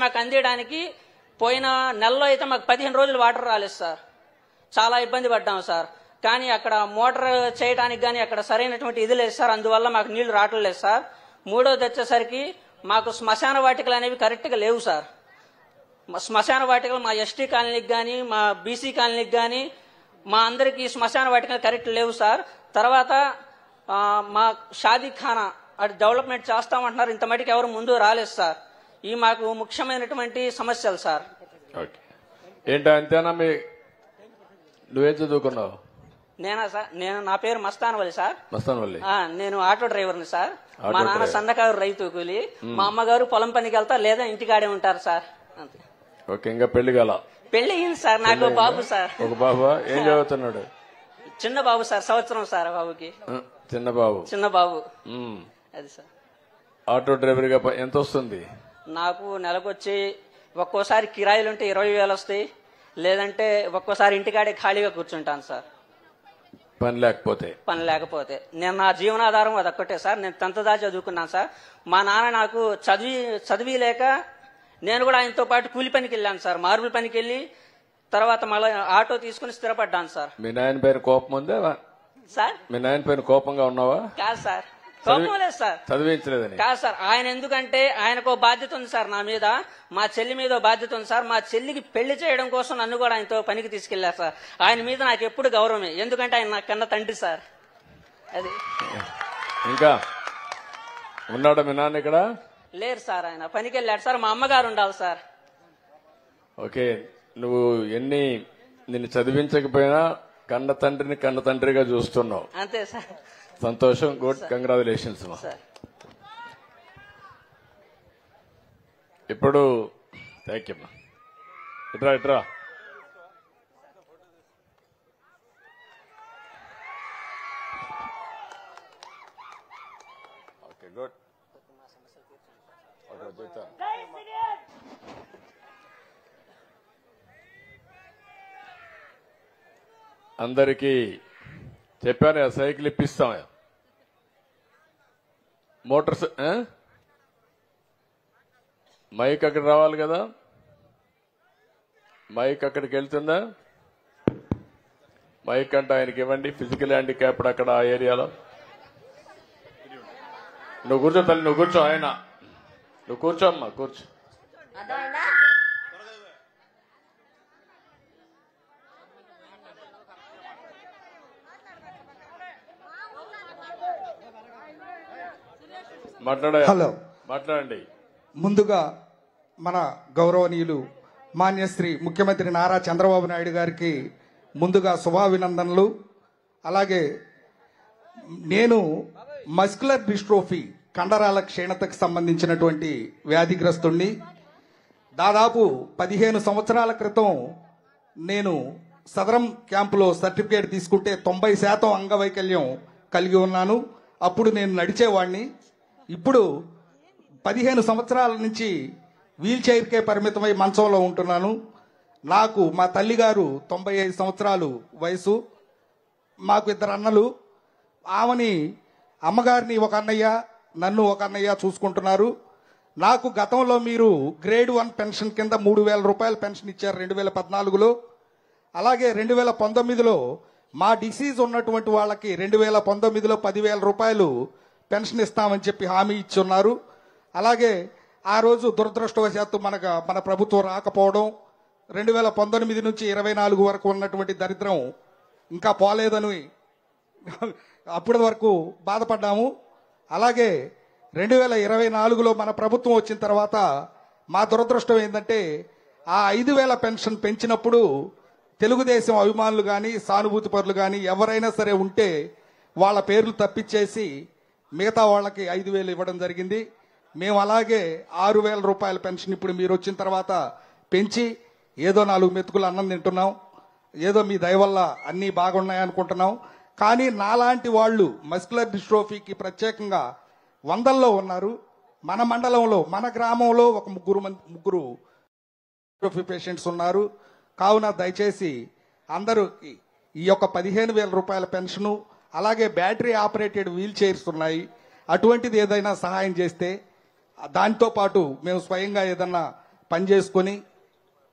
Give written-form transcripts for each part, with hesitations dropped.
మాకు అందించడానికి పోయిన నెలలో అయితే మాకు 15 రోజులు వాటర్ రాలేదు సార్. చాలా ఇబ్బంది పడ్డాము సార్. కానీ అక్కడ మోటార్ చేయడానికి కానీ అక్కడ సరైనటువంటి ఇది లేదు సార్. అందువల్ల మాకు నీళ్లు రావట్లేదు సార్. మూడోది వచ్చేసరికి మాకు శ్మశాన వాటికలు అనేవి కరెక్ట్గా లేవు సార్. శ్మశాన వాటికలు మా ఎస్టీ కాలనీకి కానీ మా బీసీ కాలనీకి కానీ మా అందరికీ శ్మశాన వాటికలు కరెక్ట్ లేవు సార్. తర్వాత మా షాదీఖానా అది డెవలప్మెంట్ చేస్తామంటున్నారు. ఇంత మటుకు ఎవరు ముందు రాలేదు సార్. ఈ మాకు ముఖ్యమైనటువంటి సమస్యలు సార్. ఏంటో అంతేనా? నువ్వేం చదువుకున్నావు? నేనా సార్? నా పేరు మస్తానవల్లి సార్. మస్తానవల్లి. నేను ఆటో డ్రైవర్ని సార్. మా నాన్న సన్నకారు రైతు కూలి, మా అమ్మగారు పొలం పనికి వెళ్తా లేదా ఇంటికాడే ఉంటారు సార్. అంతే. ఓకే. ఇంకా పెళ్లి గల? పెళ్లి అయింది సార్. నాకు బాబు సార్. ఒక బాబు. ఏం చదువుతున్నాడు? చిన్న బాబు సార్, సంవత్సరం సార్ బాబుకి. చిన్న బాబు. అది సార్. ఆటో డ్రైవర్ గా ఎంత వస్తుంది? నాకు నెలకొచ్చి ఒక్కోసారి కిరాయిలుంటే 20,000 వస్తాయి, లేదంటే ఒక్కోసారి ఇంటికాడే ఖాళీగా కూర్చుంటాను సార్. పని లేకపోతే నేను నా జీవనాధారం అదొక్కటే సార్. నేను 10th దాకా చదువుకున్నాను సార్. మా నాన్న నాకు చదివి లేక నేను కూడా ఆయనతో పాటు కూలి పనికి వెళ్ళాను సార్. మార్బుల్ పనికి వెళ్ళి తర్వాత మళ్ళీ ఆటో తీసుకుని స్థిరపడ్డాను సార్. మీ నాయన పైన కోపం ఉందా సార్? మీ నాయన పైన కోపంగా ఉన్నావా? కాదు సార్, కోపం లేదు సార్. చదివించలేదని కాదు సార్. ఆయన ఎందుకంటే ఆయనకు బాధ్యత ఉంది సార్ నా మీద, మా చెల్లి మీద బాధ్యత ఉంది సార్. మా చెల్లికి పెళ్లి చేయడం కోసం నన్ను కూడా ఆయనతో పనికి తీసుకెళ్లారు సార్. ఆయన మీద నాకు ఎప్పుడు గౌరవమే, ఎందుకంటే ఆయన నా కన్న తండ్రి సార్. అది. ఇంకా ఉన్నాడా మీ నాన్న ఇక్కడ? లేరు సార్, ఆయన పనికి వెళ్ళాడు సార్. మా అమ్మగారు ఉండాలి సార్. ఓకే. నువ్వు నిన్ను చదివించకపోయినా కన్న తండ్రిగా చూస్తున్నావు. అంతే సార్. సంతోషం. గుడ్. కంగ్రాచులేషన్స్. ఇప్పుడు థ్యాంక్ యూ. ఇట్రా ఓకే. గుడ్. అందరికీ చెప్పాను సైకిల్ ఇప్పిస్తాం. మోటార్స్ మైక్ అక్కడ రావాలి కదా. మైక్ అక్కడికి వెళ్తుందా? మైక్ అంటే ఆయనకి ఇవ్వండి. ఫిజికల్ హ్యాండిక్యాప్డ్ అక్కడ ఆ ఏరియాలో. నువ్వు కూర్చో తల్లి, నువ్వు కూర్చో. నువ్వు కూర్చో అమ్మా, కూర్చో. మాట్లాడండి. ముందుగా మన గౌరవనీయులు మాన్యశ్రీ ముఖ్యమంత్రి నారా చంద్రబాబు నాయుడు గారికి ముందుగా శుభాభినందనలు. అలాగే నేను మస్కులర్ డిస్ట్రోఫీ కండరాల క్షీణతకు సంబంధించినటువంటి వ్యాధిగ్రస్తుణ్ణి. దాదాపు 15 సంవత్సరాల క్రితం నేను సదరం క్యాంపులో సర్టిఫికేట్ తీసుకుంటే 90% అంగవైకల్యం కలిగి ఉన్నాను. అప్పుడు నేను నడిచేవాడిని. ఇప్పుడు 15 సంవత్సరాల నుంచి వీల్ చైర్కే పరిమితమై మంచంలో ఉంటున్నాను. నాకు మా తల్లిగారు 95 సంవత్సరాలు వయసు. మాకు 2 అన్నలు. ఆమెని అమ్మగారిని ఒక అన్నయ్య, నన్ను ఒక అన్నయ్య చూసుకుంటున్నారు. నాకు గతంలో మీరు గ్రేడ్ 1 పెన్షన్ కింద 3,000 రూపాయల పెన్షన్ ఇచ్చారు 2014లో. అలాగే 2019లో మా డిసీజ్ ఉన్నటువంటి వాళ్ళకి 2019లో 10,000 రూపాయలు పెన్షన్ ఇస్తామని చెప్పి హామీ ఇచ్చున్నారు. అలాగే ఆ రోజు దురదృష్టవశాత్తు మన ప్రభుత్వం రాకపోవడం, 2019 నుంచి 24 వరకు ఉన్నటువంటి దరిద్రం ఇంకా పోలేదని అప్పటి వరకు బాధపడ్డాము. అలాగే 2024లో మన ప్రభుత్వం వచ్చిన తర్వాత మా దురదృష్టం ఏంటంటే ఆ 5,000 పెన్షన్ పెంచినప్పుడు తెలుగుదేశం అభిమానులు కానీ సానుభూతి పరులు కానీ ఎవరైనా సరే ఉంటే వాళ్ళ పేర్లు తప్పించేసి మిగతా వాళ్ళకి 5,000 ఇవ్వడం జరిగింది. మేము అలాగే 6,000 రూపాయల పెన్షన్ ఇప్పుడు మీరు వచ్చిన తర్వాత పెంచి ఏదో 4 మెతుకులు అన్నం తింటున్నాం. ఏదో మీ దయ వల్ల అన్నీ బాగున్నాయనుకుంటున్నాం. కానీ నాలాంటి వాళ్ళు మస్కులర్ డిస్ట్రోఫీకి ప్రత్యేకంగా వందల్లో ఉన్నారు. మన మండలంలో మన గ్రామంలో ఒక ముగ్గురు డిస్ట్రోఫీ పేషెంట్స్ ఉన్నారు. కావున దయచేసి అందరూ ఈ యొక్క 15,000 రూపాయల పెన్షను, అలాగే బ్యాటరీ ఆపరేటెడ్ వీల్ చైర్స్ ఉన్నాయి. అటువంటిది ఏదైనా సహాయం చేస్తే దాంతో పాటు మేము స్వయంగా ఏదన్నా పని చేసుకొని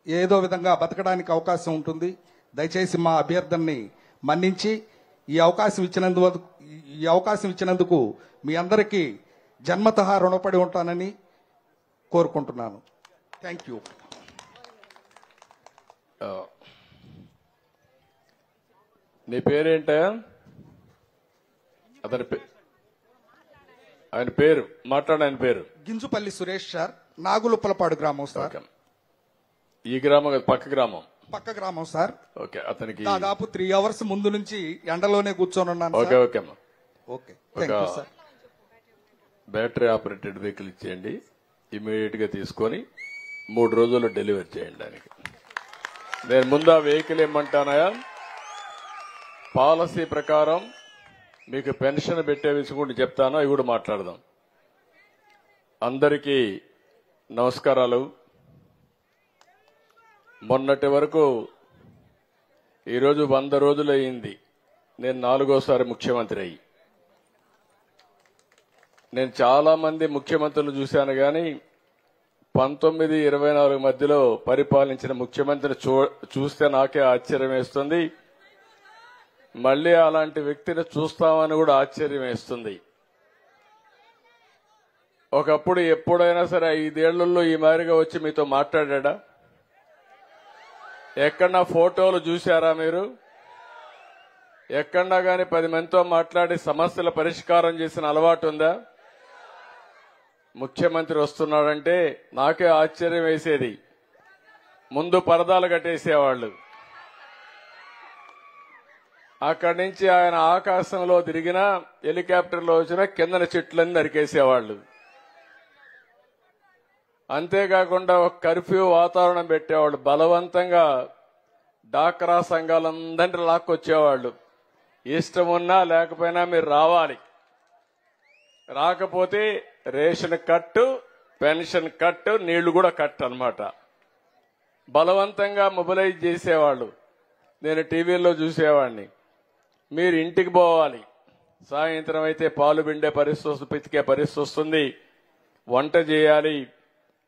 ఏదో విధంగా బతకడానికి అవకాశం ఉంటుంది. దయచేసి మా అభ్యర్థనని మన్నించి ఈ అవకాశం ఇచ్చినందుకు మీ అందరికీ జన్మతః రుణపడి ఉంటానని కోరుకుంటున్నాను. Thank you. నీ పేరేంట? ఆయన పేరు మాట్లాడు. ఆయన పేరు గింజుపల్లి సురేష్ సార్, నాగులుప్పలపాడు గ్రామం సార్. ఈ గ్రామం పక్క గ్రామం? పక్క గ్రామం సార్. ఓకే. అతనికి దాదాపు 3 hours ముందు నుంచి ఎండలోనే కూర్చొని ఉన్నాను. ఓకే ఓకే అమ్మా. Okay, thank you sir. Battery operated vehicle ఇచ్చేయండి, ఇమీడియట్ గా తీసుకొని 3 రోజుల్లో డెలివరీ చేయండి దానికి. నేను ముందు ఆ వెహికల్ ఏమంటానయా, పాలసీ ప్రకారం మీకు పెన్షన్ పెట్టే విషయం కూడా చెప్తాను, అవి కూడా మాట్లాడదాం. అందరికీ నమస్కారాలు. మొన్నటి వరకు ఈరోజు 100 రోజులు అయింది నేను 4వ ముఖ్యమంత్రి అయ్యి. నేను చాలా మంది ముఖ్యమంత్రులు చూశాను కానీ 19-24 మధ్యలో పరిపాలించిన ముఖ్యమంత్రిని చూస్తే నాకే ఆశ్చర్యం వేస్తుంది. మళ్లీ అలాంటి వ్యక్తిని చూస్తామని కూడా ఆశ్చర్యం వేస్తుంది. ఒకప్పుడు ఎప్పుడైనా సరే 5 ఏళ్లలో ఈ మాదిరిగా వచ్చి మీతో మాట్లాడా? ఎక్కడన్నా ఫోటోలు చూశారా మీరు? ఎక్కడన్నా గాని 10 మందితో మాట్లాడి సమస్యల పరిష్కారం చేసిన అలవాటు ఉందా? ముఖ్యమంత్రి వస్తున్నాడంటే నాకే ఆశ్చర్యం వేసేది. ముందు పరదాలు కట్టేసేవాళ్లు, అక్కడి నుంచి ఆయన ఆకాశంలో తిరిగినా హెలికాప్టర్లో వచ్చినా కిందన చెట్లన్నీ నరికేసేవాళ్లు. అంతేకాకుండా ఒక కర్ఫ్యూ వాతావరణం పెట్టేవాళ్ళు. బలవంతంగా డాక్రా సంఘాలందరినీ లాక్కొచ్చేవాళ్లు. ఇష్టం ఉన్నా లేకపోయినా మీరు రావాలి, రాకపోతే రేషన్ కట్టు, పెన్షన్ కట్టు, నీళ్లు కూడా కట్టు అన్నమాట. బలవంతంగా మొబిలైజ్ చేసేవాళ్లు. నేను టీవీలో చూసేవాడిని. మీరు ఇంటికి పోవాలి, సాయంత్రం అయితే పాలు పిండే పరిస్థితి, పితికే పరిస్థితి వస్తుంది, వంట చేయాలి.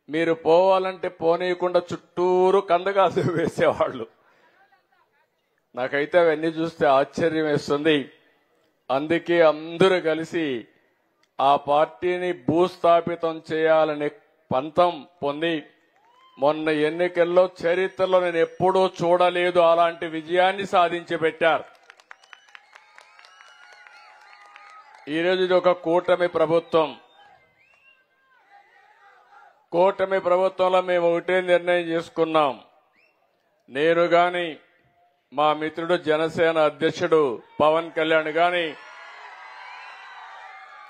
మీరు పోవాలంటే పోనీయకుండా చుట్టూరు కందగాలు వేసేవాళ్లు. నాకైతే అవన్నీ చూస్తే ఆశ్చర్యం వేస్తుంది. అందుకే అందరూ కలిసి ఆ పార్టీని భూస్థాపితం చేయాలనే పంతం పొంది మొన్న ఎన్నికల్లో చరిత్రలో నేను ఎప్పుడూ చూడలేదు అలాంటి విజయాన్ని సాధించి పెట్టారు. ఈరోజు ఇది ఒక కూటమి ప్రభుత్వం. కూటమి ప్రభుత్వంలో మేము ఒకటే నిర్ణయం చేసుకున్నాం. నేను గాని, మా మిత్రుడు జనసేన అధ్యక్షుడు పవన్ కళ్యాణ్ గాని,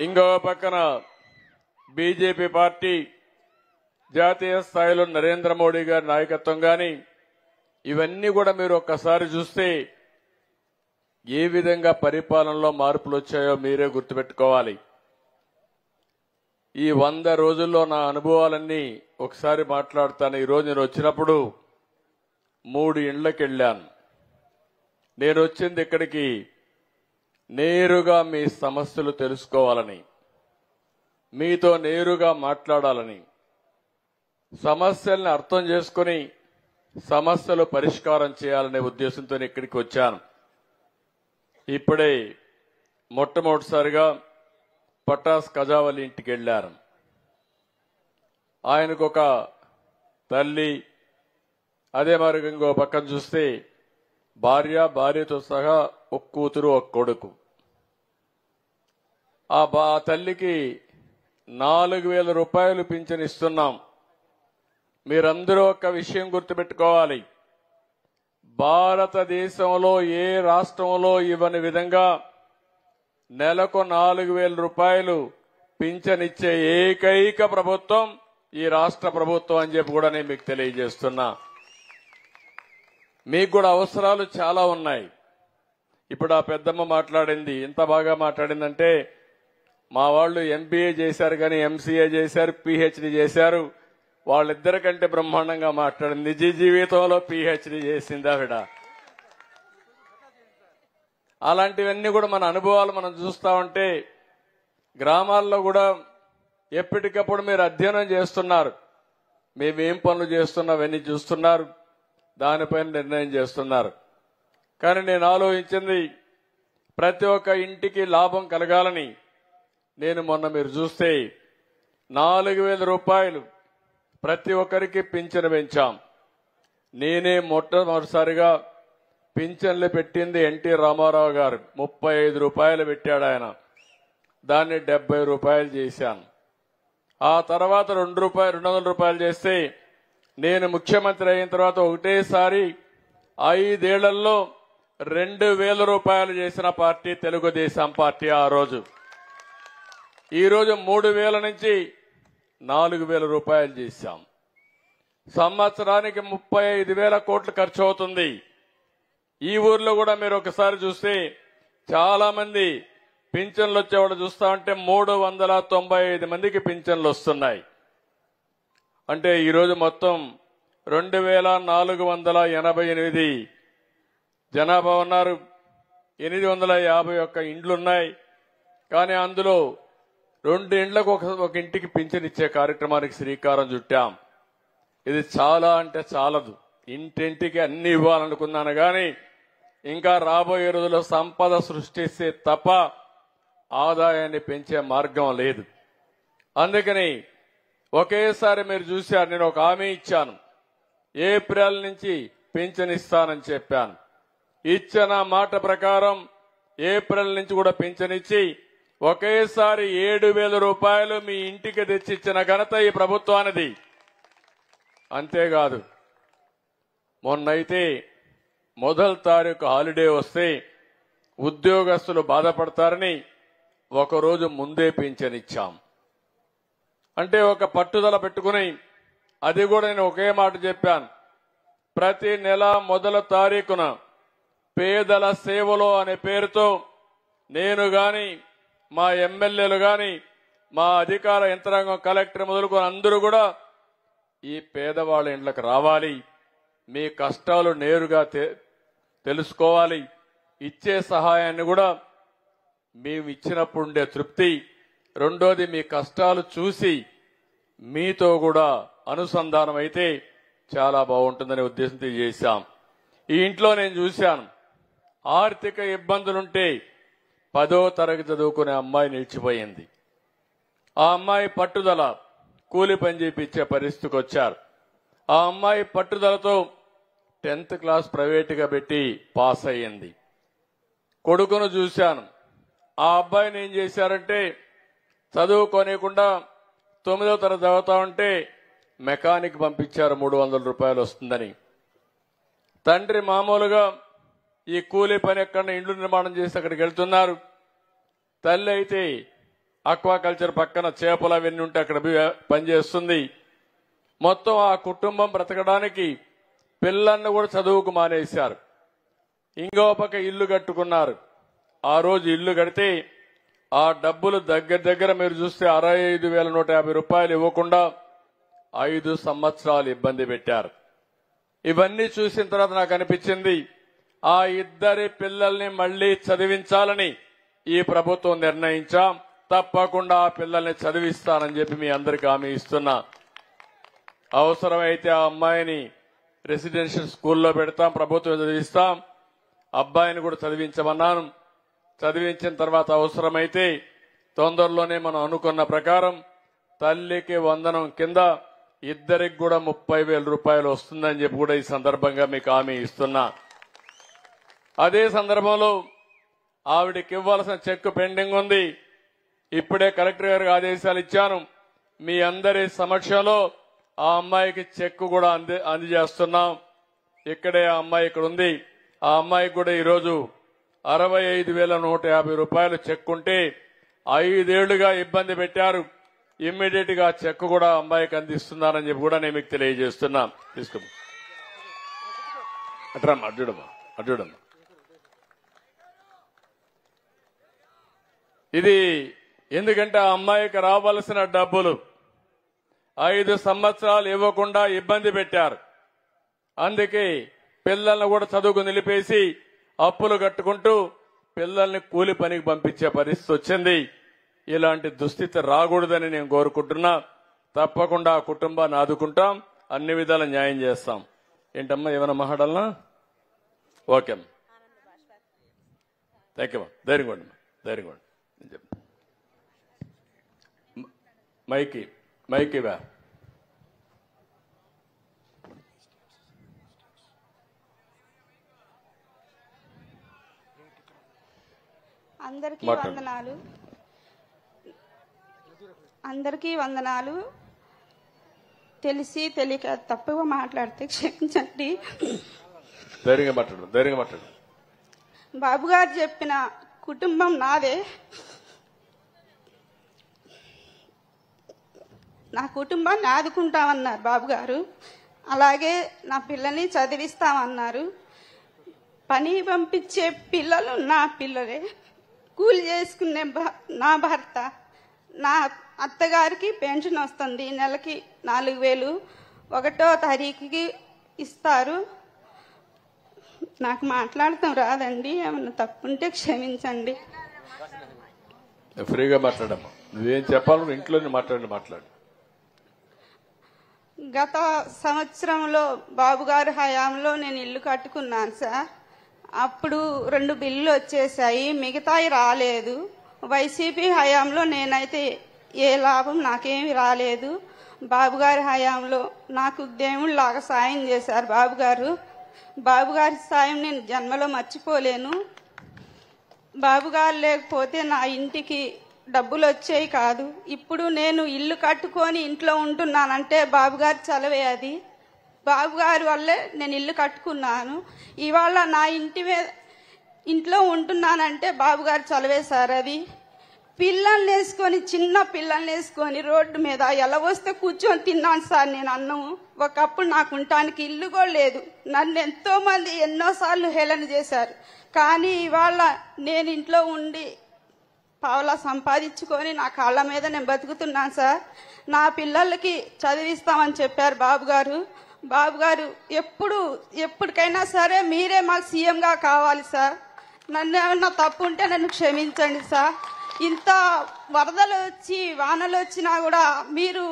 ఇంకో పక్కన బీజేపీ పార్టీ జాతీయ స్థాయిలో నరేంద్ర మోడీ గారి నాయకత్వం గాని, ఇవన్నీ కూడా మీరు ఒక్కసారి చూస్తే ఏ విధంగా పరిపాలనలో మార్పులు వచ్చాయో మీరే గుర్తుపెట్టుకోవాలి. ఈ 100 రోజుల్లో నా అనుభవాలన్నీ ఒకసారి మాట్లాడతాను. ఈరోజు నేను వచ్చినప్పుడు 3 ఇండ్లకి వెళ్ళాను. నేను వచ్చింది ఇక్కడికి నేరుగా మీ సమస్యలు తెలుసుకోవాలని, మీతో నేరుగా మాట్లాడాలని, సమస్యల్ని అర్థం చేసుకుని సమస్యలు పరిష్కారం చేయాలనే ఉద్దేశంతో ఇక్కడికి వచ్చాను. ఇప్పుడే మొట్టమొదటిసారిగా పటాస్ కజావలి ఇంటికి వెళ్లారు. ఆయనకు ఒక తల్లి, అదే మరి ఇంకో పక్కన చూస్తే భార్యతో సహా ఒక కూతురు, ఒక కొడుకు. ఆ తల్లికి 4,000 రూపాయలు పింఛన్ ఇస్తున్నాం. మీరందరూ ఒక విషయం గుర్తుపెట్టుకోవాలి. భారతదేశంలో ఏ రాష్ట్రంలో ఇవ్వని విధంగా నెలకు 4,000 రూపాయలు పింఛన్ ఇచ్చే ఏకైక ప్రభుత్వం ఈ రాష్ట్ర ప్రభుత్వం అని చెప్పి కూడా నేను మీకు తెలియజేస్తున్నా. మీకు కూడా అవసరాలు చాలా ఉన్నాయి. ఇప్పుడు ఆ పెద్దమ్మ మాట్లాడింది, ఎంత బాగా మాట్లాడిందంటే, మా వాళ్ళు ఎంబీఏ చేశారు కానీ ఎంసీఏ చేశారు, పీహెచ్డీ చేశారు. వాళ్ళిద్దరికంటే బ్రహ్మాండంగా మాట్లాడింది. నిజ జీవితంలో పీహెచ్డీ చేసింది ఆవిడ. అలాంటివన్నీ కూడా మన అనుభవాలు మనం చూస్తా ఉంటే, గ్రామాల్లో కూడా ఎప్పటికప్పుడు మీరు అధ్యయనం చేస్తున్నారు. మేమేం పనులు చేస్తున్నా అవన్నీ చూస్తున్నారు, దానిపైన నిర్ణయం చేస్తున్నారు. కానీ నేను ఆలోచించింది ప్రతి ఒక్క ఇంటికి లాభం కలగాలని. నేను మొన్న మీరు చూస్తే 4,000 రూపాయలు ప్రతి ఒక్కరికి పింఛను పెంచాం. నేనే మొట్టమొదటిసారిగా పింఛన్లు పెట్టింది ఎన్టీ రామారావు గారు. 35 రూపాయలు పెట్టాడు ఆయన. దాన్ని 70 రూపాయలు చేశాను. ఆ తర్వాత 200 రూపాయలు చేస్తే నేను ముఖ్యమంత్రి అయిన తర్వాత ఒకటేసారి 5 ఏళ్లలో 2,000 రూపాయలు చేసిన పార్టీ తెలుగుదేశం పార్టీ. ఆ రోజు ఈ రోజు 3,000 నుంచి 4,000 రూపాయలు చేశాం. సంవత్సరానికి 35,000 కోట్లు ఖర్చు అవుతుంది. ఈ ఊర్లో కూడా మీరు ఒకసారి చూస్తే చాలా మంది పింఛన్లు వచ్చేవాళ్ళు చూస్తా ఉంటే 395 మందికి పింఛన్లు వస్తున్నాయి. అంటే ఈరోజు మొత్తం 2,488 జనాభా ఉన్నారు. 851 ఇండ్లున్నాయి. కానీ అందులో 2 ఇండ్లకు ఒక ఇంటికి పింఛన్ ఇచ్చే కార్యక్రమానికి శ్రీకారం చుట్టాం. ఇది చాలా అంటే చాలదు. ఇంటింటికి అన్ని ఇవ్వాలనుకున్నాను కానీ ఇంకా రాబోయే రోజుల్లో సంపద సృష్టిస్తే తప్ప ఆదాయాన్ని పెంచే మార్గం లేదు. అందుకని ఒకేసారి మీరు చూశారు, నేను ఒక హామీ ఇచ్చాను. ఏప్రిల్ నుంచి పింఛన్ ఇస్తానని చెప్పాను. ఇచ్చిన మాట ప్రకారం ఏప్రిల్ నుంచి కూడా పింఛన్ ఇచ్చి ఒకేసారి 7,000 రూపాయలు మీ ఇంటికి తెచ్చిచ్చిన ఘనత ఈ ప్రభుత్వానిది. అంతేకాదు, మొన్నైతే మొదటి తారీఖు హాలిడే వస్తే ఉద్యోగస్తులు బాధపడతారని ఒకరోజు ముందే పింఛన్ ఇచ్చాం. అంటే ఒక పట్టుదల పెట్టుకుని, అది కూడా నేను ఒకే మాట చెప్పాను, ప్రతి నెల మొదటి తారీఖున పేదల సేవలో అనే పేరుతో నేను గాని మా ఎమ్మెల్యేలు గాని మా అధికార యంత్రాంగం కలెక్టర్ మొదలుకొని అందరూ కూడా ఈ పేదవాళ్ళ ఇంట్లోకి రావాలి, మీ కష్టాలు నేరుగా తెలుసుకోవాలి, ఇచ్చే సహాయాన్ని కూడా మేము ఇచ్చినప్పుడు ఉండే తృప్తి, రెండోది మీ కష్టాలు చూసి మీతో కూడా అనుసంధానం అయితే చాలా బాగుంటుందనే ఉద్దేశంతో చేశాం. ఈ ఇంట్లో నేను చూశాను, ఆర్థిక ఇబ్బందులుంటే 10వ తరగతి చదువుకునే అమ్మాయి నిలిచిపోయింది. ఆ అమ్మాయి పట్టుదల కూలి పని చేయించే పరిస్థితికి వచ్చారు. ఆ అమ్మాయి పట్టుదలతో 10th క్లాస్ ప్రైవేటుగా పెట్టి పాస్ అయ్యింది. కొడుకును చూశాను, ఆ అబ్బాయిని ఏం చేశారంటే చదువుకోనికుండా 9వ తరగతి చదువుతా ఉంటే మెకానిక్ పంపించారు, 300 రూపాయలు వస్తుందని. తండ్రి మామూలుగా ఈ కూలీ పని ఎక్కడ ఇండ్లు నిర్మాణం చేసి అక్కడికి వెళ్తున్నారు. తల్లి అయితే అక్వాకల్చర్ పక్కన చేపలు అవన్నీ ఉంటే అక్కడ పనిచేస్తుంది. మొత్తం ఆ కుటుంబం బ్రతకడానికి పిల్లల్ని కూడా చదువుకు మానేశారు. ఇంకో పక్క ఇల్లు కట్టుకున్నారు. ఆ రోజు ఇల్లు కడితే ఆ డబ్బులు దగ్గర మీరు చూస్తే 65,150 రూపాయలు ఇవ్వకుండా 5 సంవత్సరాలు ఇబ్బంది పెట్టారు. ఇవన్నీ చూసిన తర్వాత నాకు అనిపించింది, ఆ ఇద్దరి పిల్లల్ని మళ్లీ చదివించాలని ఈ ప్రభుత్వం నిర్ణయించాం. తప్పకుండా ఆ పిల్లల్ని చదివిస్తానని చెప్పి మీ అందరికీ హామీ ఇస్తున్నా. అవసరమైతే ఆ అమ్మాయిని రెసిడెన్షియల్ స్కూల్లో పెడతాం, ప్రభుత్వం చదివిస్తాం. అబ్బాయిని కూడా చదివించమన్నాను. చదివించిన తర్వాత అవసరమైతే తొందరలోనే మనం అనుకున్న ప్రకారం తల్లికి వందనం కింద ఇద్దరికి కూడా 30,000 రూపాయలు వస్తుందని చెప్పి కూడా ఈ సందర్భంగా మీకు హామీ ఇస్తున్నా. అదే సందర్భంలో ఆవిడకి ఇవ్వాల్సిన చెక్ పెండింగ్ ఉంది. ఇప్పుడే కలెక్టర్ గారికి ఆదేశాలు ఇచ్చాను. మీ అందరి సమక్షంలో ఆ అమ్మాయికి చెక్ కూడా అందజేస్తున్నాం. ఇక్కడే ఆ అమ్మాయి ఇక్కడ ఉంది. ఆ అమ్మాయికి కూడా ఈరోజు 65,150 రూపాయలు చెక్ ఉంటే 5 ఏళ్లుగా ఇబ్బంది పెట్టారు. ఇమ్మీడియట్ గా చెక్ కూడా అమ్మాయికి అందిస్తున్నారని చెప్పి కూడా నేను మీకు తెలియజేస్తున్నా. తీసుకో అట్రమ్మా, అడ్డుడమ్మా. ఇది ఎందుకంటే ఆ అమ్మాయికి రావాల్సిన డబ్బులు 5 సంవత్సరాలు ఇవ్వకుండా ఇబ్బంది పెట్టారు. అందుకే పిల్లల్ని కూడా చదువుకు నిలిపేసి అప్పులు కట్టుకుంటూ పిల్లల్ని కూలి పనికి పంపించే పరిస్థితి వచ్చింది. ఇలాంటి దుస్థితి రాకూడదని నేను కోరుకుంటున్నా. తప్పకుండా ఆ కుటుంబాన్ని ఆదుకుంటాం, అన్ని విధాల న్యాయం చేస్తాం. ఏంటమ్మా, ఏమైనా మాట్లాడాలనా? ఓకే అమ్మా, థ్యాంక్ యూ అమ్మా. ధైర్యంగా ఉండి, ధైర్యంగా ఉండి. నేను చెప్తాను. మైకి బా. అందరికీ వందనాలు. తెలిసి తెలియక తప్పుగా మాట్లాడితే క్షమించండి. ధైర్యంగా మాట్లాడు. బాబు గారు చెప్పిన కుటుంబం నాదే. నా కుటుంబాన్ని ఆదుకుంటామన్నారు బాబు గారు. అలాగే నా పిల్లని చదివిస్తామన్నారు. పని పంపించే పిల్లలు నా పిల్లలే. కూలి చేసుకునే నా భర్త. నా అత్తగారికి పెన్షన్ వస్తుంది, నెలకి 4,000 1వ తారీఖుకి ఇస్తారు. నాకు మాట్లాడతాం రాదండి, ఏమన్నా తప్పుంటే క్షమించండి. ఫ్రీగా మాట్లాడమ్మా, నువ్వేం చెప్పాలి ఇంట్లోనే మాట్లాడు. గత సంవత్సరంలో బాబు గారి హయాంలో నేను ఇల్లు కట్టుకున్నాను సార్. అప్పుడు 2 బిల్లులు వచ్చేసాయి, మిగతాయి రాలేదు. వైసీపీ హయాంలో నేనైతే ఏ లాభం నాకేమి రాలేదు. బాబు గారి హయాంలో నాకు దేవుళ్ళలాగా సాయం చేశారు బాబు గారు. బాబు గారి సాయం నేను జన్మలో మర్చిపోలేను. బాబు గారు లేకపోతే నా ఇంటికి డబ్బులు వచ్చేవి కాదు. ఇప్పుడు నేను ఇల్లు కట్టుకొని ఇంట్లో ఉంటున్నానంటే బాబు గారి చలవే అది. బాబు గారి వల్లే నేను ఇల్లు కట్టుకున్నాను. ఇవాళ నా ఇంట్లో ఉంటున్నానంటే బాబు గారు చలవే సార్ అది. పిల్లల్ని వేసుకొని, చిన్న పిల్లల్ని వేసుకొని రోడ్డు మీద ఎలా వస్తే కూర్చొని తిన్నాను సార్ నేను అన్నం. ఒకప్పుడు నాకు ఉండటానికి ఇల్లు కూడా లేదు. నన్ను ఎంతో మంది ఎన్నోసార్లు హేళన చేశారు. కానీ ఇవాళ నేను ఇంట్లో ఉండి పావలా సంపాదించుకొని నా కాళ్ళ మీద నేను బతుకుతున్నాను సార్. నా పిల్లలకి చదివిస్తామని చెప్పారు బాబు గారు. బాబు గారు ఎప్పటికైనా సరే మీరే మాకు సీఎంగా కావాలి సార్. నన్ను ఏమన్నా తప్పు ఉంటే నన్ను క్షమించండి సార్. ఇంత వరదలు వచ్చి వానలు వచ్చినా కూడా మీరు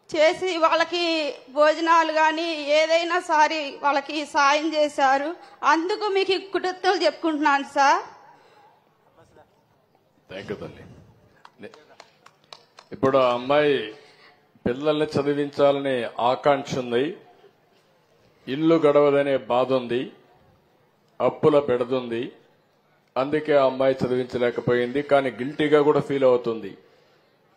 చేసి వాళ్ళకి భోజనాలు కానీ ఏదైనా సరే వాళ్ళకి సాయం చేశారు. అందుకు మీకు కృతజ్ఞతలు చెప్పుకుంటున్నాను సార్. ఇప్పుడు ఆ అమ్మాయి పిల్లల్ని చదివించాలనే ఆకాంక్ష ఉంది, ఇల్లు గడవదనే బాధ ఉంది, అప్పుల బెడదుంది. అందుకే ఆ అమ్మాయి చదివించలేకపోయింది. కానీ గిల్టీగా కూడా ఫీల్ అవుతుంది,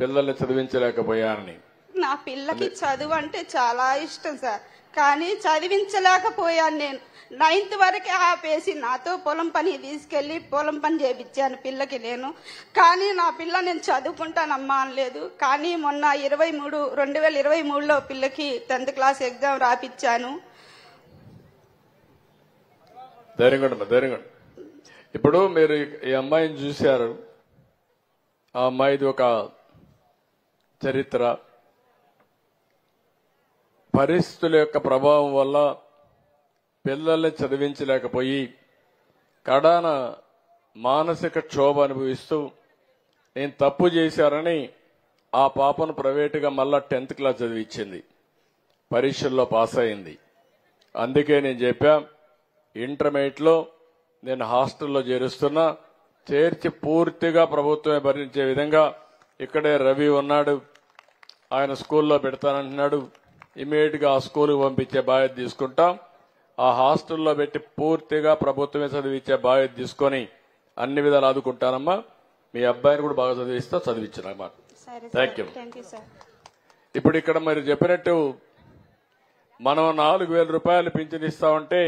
పిల్లల్ని చదివించలేకపోయానని. నా పిల్లకి చదువు అంటే చాలా ఇష్టం సార్, కానీ చదివించలేకపోయాను. నేను 9th వరకే ఆపేసి నాతో పొలం పని తీసుకెళ్లి పొలం పని చేయించాను పిల్లకి నేను. కానీ నా పిల్ల నేను చదువుకుంటానమ్మా అనలేదు. కానీ మొన్న 2023లో పిల్లకి 10th క్లాస్ ఎగ్జామ్ రాపిచ్చాను. ధైర్యంగా. ఇప్పుడు మీరు ఈ అమ్మాయిని చూశారు. ఆ అమ్మాయిది ఒక చరిత్ర. పరిస్థితుల యొక్క ప్రభావం వల్ల పిల్లల్ని చదివించలేకపోయి కడాన మానసిక క్షోభ అనుభవిస్తూ నేను తప్పు చేశారని ఆ పాపను ప్రైవేటుగా మళ్ళా 10th క్లాస్ చదివించింది. పరీక్షల్లో పాస్ అయింది. అందుకే నేను చెప్పా, ఇంటర్మీడియట్లో నేను హాస్టల్లో చేర్చి పూర్తిగా ప్రభుత్వమే భరించే విధంగా ఇక్కడే రవి ఉన్నాడు, ఆయన స్కూల్లో పెడతానంటున్నాడు. ఇమీడియట్ గా ఆ స్కూల్కి పంపించే బాధ్యత తీసుకుంటాం. ఆ హాస్టల్లో పెట్టి పూర్తిగా ప్రభుత్వమే చదివించే బాధ్యత తీసుకొని అన్ని విధాలు ఆదుకుంటానమ్మా. మీ అబ్బాయిని కూడా బాగా చదివించానమ్మా. Thank you. ఇప్పుడు ఇక్కడ మీరు చెప్పినట్టు మనం 4,000 రూపాయలు పింఛన్ ఇస్తామంటే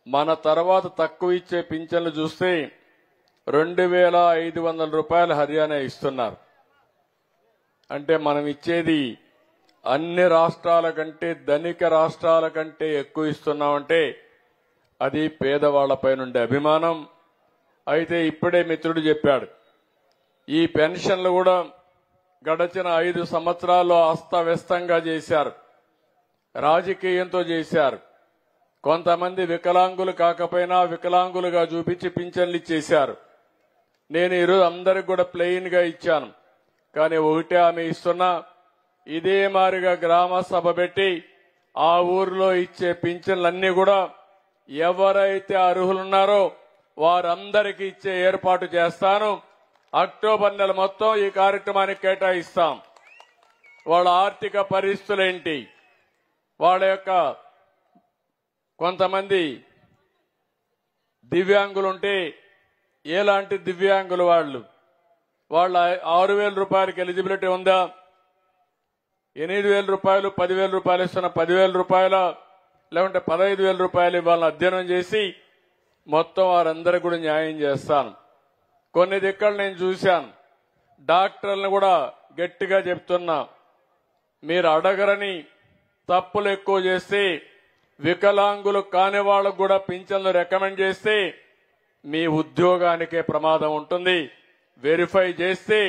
మన తర్వాత తక్కువ ఇచ్చే పింఛన్లు చూస్తే 2,500 రూపాయలు హర్యానా ఇస్తున్నారు. అంటే మనం ఇచ్చేది అన్ని రాష్ట్రాల కంటే, ధనిక రాష్ట్రాల కంటే ఎక్కువ ఇస్తున్నామంటే అది పేదవాళ్లపై నుండే అభిమానం. అయితే ఇప్పుడే మిత్రుడు చెప్పాడు, ఈ పెన్షన్లు కూడా గడచిన 5 సంవత్సరాల్లో అస్తవ్యస్తంగా చేశారు, రాజకీయంతో చేశారు. కొంతమంది వికలాంగులు కాకపోయినా వికలాంగులుగా చూపించి పింఛన్లు ఇచ్చేశారు. నేను ఈరోజు అందరికి కూడా ప్లెయిన్ గా ఇచ్చాను. కానీ ఒకటే ఆమె ఇస్తున్నా, ఇదే మారిగా గ్రామ సభ పెట్టి ఆ ఊర్లో ఇచ్చే పింఛన్లన్నీ కూడా ఎవరైతే అర్హులున్నారో వారందరికీ ఇచ్చే ఏర్పాటు చేస్తాను. అక్టోబర్ నెల మొత్తం ఈ కార్యక్రమానికి కేటాయిస్తాం. వాళ్ళ ఆర్థిక పరిస్థితులేంటి, వాళ్ళ యొక్క కొంతమంది దివ్యాంగులుంటే ఎలాంటి దివ్యాంగులు వాళ్ళ 6,000 రూపాయలకి ఎలిజిబిలిటీ ఉందా, 8,000 రూపాయలు 10,000 రూపాయలు ఇస్తున్న 10,000 రూపాయల లేకుంటే 15,000 రూపాయలు ఇవ్వాలని అధ్యయనం చేసి మొత్తం వారందరికీ కూడా న్యాయం చేస్తాను. కొన్ని దిక్కలు నేను చూశాను. డాక్టర్లను కూడా గట్టిగా చెప్తున్నా, మీరు అడగరని తప్పులు ఎక్కువ చేస్తే వికలాంగులు కాని వాళ్ళకు కూడా పింఛన్లు రికమెండ్ చేస్తే మీ ఉద్యోగానికే ప్రమాదం ఉంటుంది. వెరిఫై చేస్తే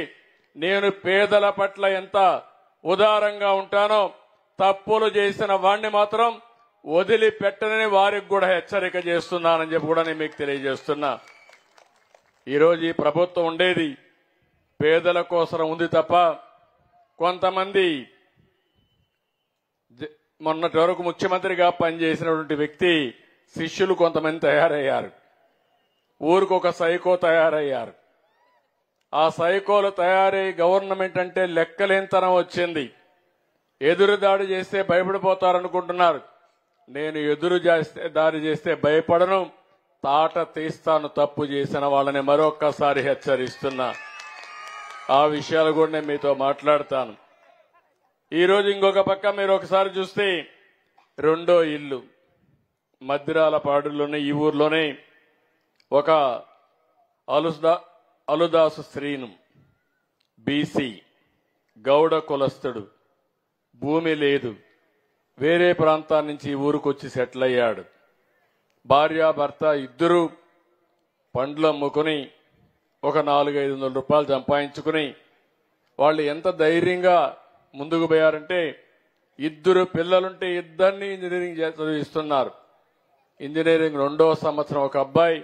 నేను పేదల పట్ల ఎంత ఉదారంగా ఉంటానో తప్పులు చేసిన వాణ్ణి మాత్రం వదిలిపెట్టనని వారికి కూడా హెచ్చరిక చేస్తున్నానని చెప్పి కూడా నేను మీకు తెలియజేస్తున్నా. ఈరోజు ఈ ప్రభుత్వం ఉండేది పేదల కోసం ఉంది తప్ప కొంతమంది మొన్నటి వరకు ముఖ్యమంత్రిగా పనిచేసినటువంటి వ్యక్తి శిష్యులు కొంతమంది తయారయ్యారు. ఊరికొక సైకో తయారయ్యారు. ఆ సైకోలు తయారై గవర్నమెంట్ అంటే లెక్కలేనితనం వచ్చింది. ఎదురుదాడి చేస్తే భయపడిపోతారనుకుంటున్నారు. నేను ఎదురు దాడి చేస్తే భయపడను, తాట తీస్తాను తప్పు చేసిన వాళ్ళని మరొక్కసారి హెచ్చరిస్తున్నా. ఆ విషయాలు కూడా నేను మీతో మాట్లాడతాను. ఈరోజు ఇంకొక పక్క మీరు ఒకసారి చూస్తే రెండో ఇల్లు మద్దిరాలపాడులోనే ఈ ఊర్లోనే ఒక అలుదాసు శ్రీను బీసీ గౌడ కులస్తుడు, భూమి లేదు, వేరే ప్రాంతాల నుంచి ఈ ఊరికి వచ్చి సెటిల్ అయ్యాడు. భార్యాభర్త ఇద్దరు పండ్లు అమ్ముకుని ఒక 400-500 రూపాయలు సంపాదించుకుని వాళ్ళు ఎంత ధైర్యంగా ముందుకు పోయారంటే, ఇద్దరు పిల్లలుంటే ఇద్దరిని ఇంజనీరింగ్ చదివిస్తున్నారు. ఇంజనీరింగ్ 2వ సంవత్సరం ఒక అబ్బాయి,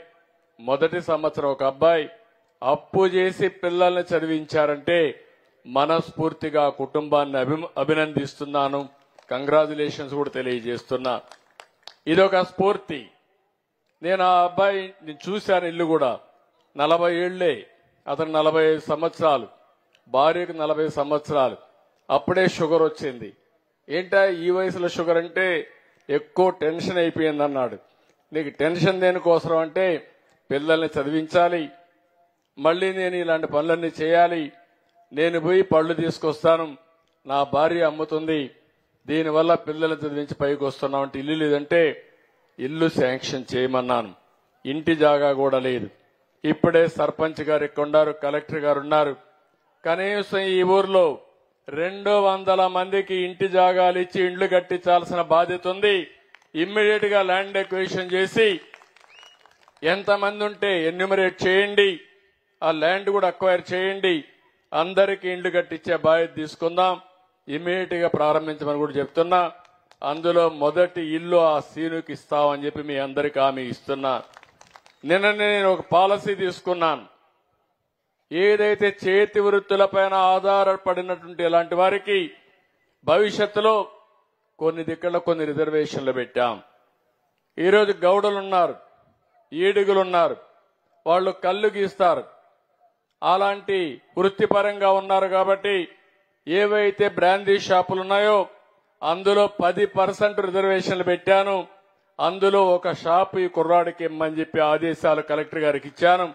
మొదటి సంవత్సరం ఒక అబ్బాయి. అప్పు చేసి పిల్లల్ని చదివించారంటే మనస్ఫూర్తిగా కుటుంబాన్ని అభినందిస్తున్నాను. కంగ్రాచులేషన్స్ కూడా తెలియజేస్తున్నా. ఇదొక స్ఫూర్తి. నేను ఆ అబ్బాయిని చూశాను. ఇల్లు కూడా 40 ఏళ్లే, అతను 45 సంవత్సరాలు, భార్యకు 40 సంవత్సరాలు. అప్పుడే షుగర్ వచ్చింది. ఏంటా ఈ వయసులో షుగర్ అంటే ఎక్కువ టెన్షన్ అయిపోయింది అన్నాడు. నీకు టెన్షన్ దేనికోసం అంటే పిల్లల్ని చదివించాలి, మళ్ళీ నేను ఇలాంటి పనులన్నీ చేయాలి, నేను పోయి పళ్ళు తీసుకొస్తాను, నా భార్య అమ్ముతుంది, దీనివల్ల పిల్లల్ని చదివించి పైకి వస్తున్నాం అంటే ఇల్లు లేదంటే ఇల్లు శాంక్షన్ చేయమన్నాను. ఇంటి జాగా కూడా లేదు. ఇప్పుడే సర్పంచ్ గారు ఇక్కడ ఉన్నారు, కలెక్టర్ గారు ఉన్నారు. కనీసం ఈ ఊర్లో 200 మందికి ఇంటి జాగాలు ఇచ్చి ఇండ్లు కట్టించాల్సిన బాధ్యత ఉంది. ఇమ్మీడియట్ గా ల్యాండ్ ఎక్విజిషన్ చేసి ఎంతమంది ఉంటే ఎన్యూమరేట్ చేయండి, ఆ ల్యాండ్ కూడా అక్వైర్ చేయండి, అందరికీ ఇండ్లు కట్టించే బాధ్యత తీసుకుందాం. ఇమ్మీడియట్ గా ప్రారంభించమని కూడా చెప్తున్నా. అందులో మొదటి ఇల్లు ఆ సీనుకి ఇస్తామని చెప్పి మీ అందరికీ హామీ ఇస్తున్నా. నిన్ననే నేను ఒక పాలసీ తీసుకున్నాను. ఏదైతే చేతి వృత్తులపైన ఆధారపడినటువంటి ఇలాంటి వారికి భవిష్యత్తులో కొన్ని దిక్కుల్లో కొన్ని రిజర్వేషన్లు పెట్టాం. ఈరోజు గౌడలున్నారు, ఈడుగులున్నారు, వాళ్ళు కళ్ళు గీస్తారు, అలాంటి వృత్తిపరంగా ఉన్నారు. కాబట్టి ఏవైతే బ్రాందీ షాపులు ఉన్నాయో అందులో 10% రిజర్వేషన్లు పెట్టాను. అందులో ఒక షాపు ఈ కుర్రాడికి ఇమ్మని చెప్పి ఆదేశాలు కలెక్టర్ గారికి ఇచ్చాను.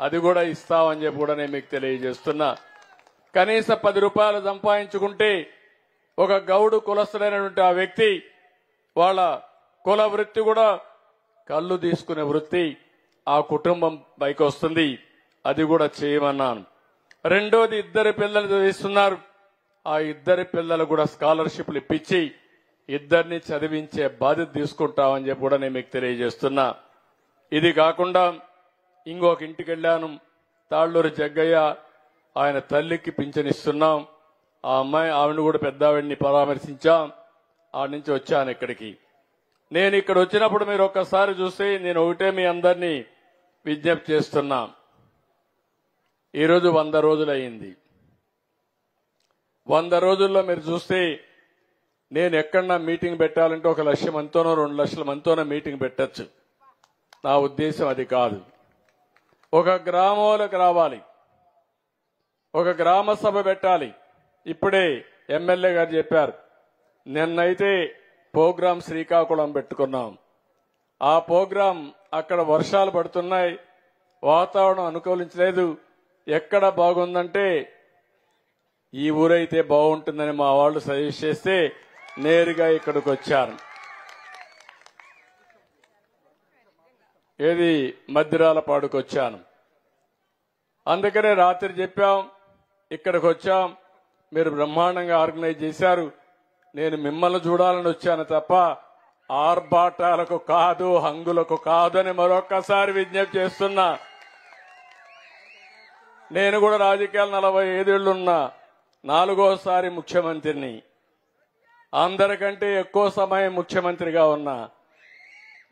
అది కూడా ఇస్తామని చెప్పి కూడా నేను మీకు తెలియజేస్తున్నా. కనీసం 10 రూపాయలు సంపాదించుకుంటే ఒక గౌడు కులస్తుడైనటువంటి ఆ వ్యక్తి వాళ్ళ కుల వృత్తి కూడా కళ్ళు తీసుకునే వృత్తి ఆ కుటుంబం పైకి వస్తుంది. అది కూడా చేయమన్నాను. రెండోది, 2 పిల్లలు చదివిస్తున్నారు. ఆ 2 పిల్లలు కూడా స్కాలర్షిప్లు ఇప్పించి 2 చదివించే బాధ్యత తీసుకుంటామని చెప్పి కూడా నేను మీకు తెలియజేస్తున్నా. ఇది కాకుండా ఇంకొక ఇంటికి వెళ్ళాను, తాళ్ళూరు జగ్గయ్య, ఆయన తల్లికి పింఛనిస్తున్నాం. ఆ అమ్మాయి ఆవిడ కూడా పెద్ద ఆవిడ్ని పరామర్శించాం. ఆడి నుంచి వచ్చాను ఇక్కడికి. నేను ఇక్కడ వచ్చినప్పుడు మీరు ఒక్కసారి చూస్తే నేను ఒకటే మీ అందరినీ విజ్ఞప్తి చేస్తున్నా. ఈరోజు 100 రోజులు అయింది. 100 రోజుల్లో మీరు చూస్తే నేను ఎక్కడన్నా మీటింగ్ పెట్టాలంటే 1 లక్ష మందితోనో 2 లక్షల మందితోనో మీటింగ్ పెట్టచ్చు. నా ఉద్దేశం అది కాదు. ఒక గ్రామంలోకి రావాలి, ఒక గ్రామ సభ పెట్టాలి. ఇప్పుడే ఎమ్మెల్యే గారు చెప్పారు, నిన్నైతే ప్రోగ్రాం శ్రీకాకుళం పెట్టుకున్నాం. ఆ ప్రోగ్రాం అక్కడ వర్షాలు పడుతున్నాయి, వాతావరణం అనుకూలించలేదు. ఎక్కడ బాగుందంటే ఈ ఊరైతే బాగుంటుందని మా వాళ్ళు సజెస్ట్ చేస్తే నేరుగా ఇక్కడికి వచ్చారు. ఏది మద్దిరాలపాడుకు వచ్చాను. అందుకనే రాత్రి చెప్పాం, ఇక్కడికి వచ్చాం, మీరు బ్రహ్మాండంగా ఆర్గనైజ్ చేశారు. నేను మిమ్మల్ని చూడాలని వచ్చాను తప్ప ఆర్భాటాలకు కాదు, హంగులకు కాదు అని మరొక్కసారి విజ్ఞప్తి చేస్తున్నా. నేను కూడా రాజకీయాలు 45 ఏళ్లున్నా, 4వసారి ముఖ్యమంత్రిని. అందరికంటే ఎక్కువ సమయం ముఖ్యమంత్రిగా ఉన్నా.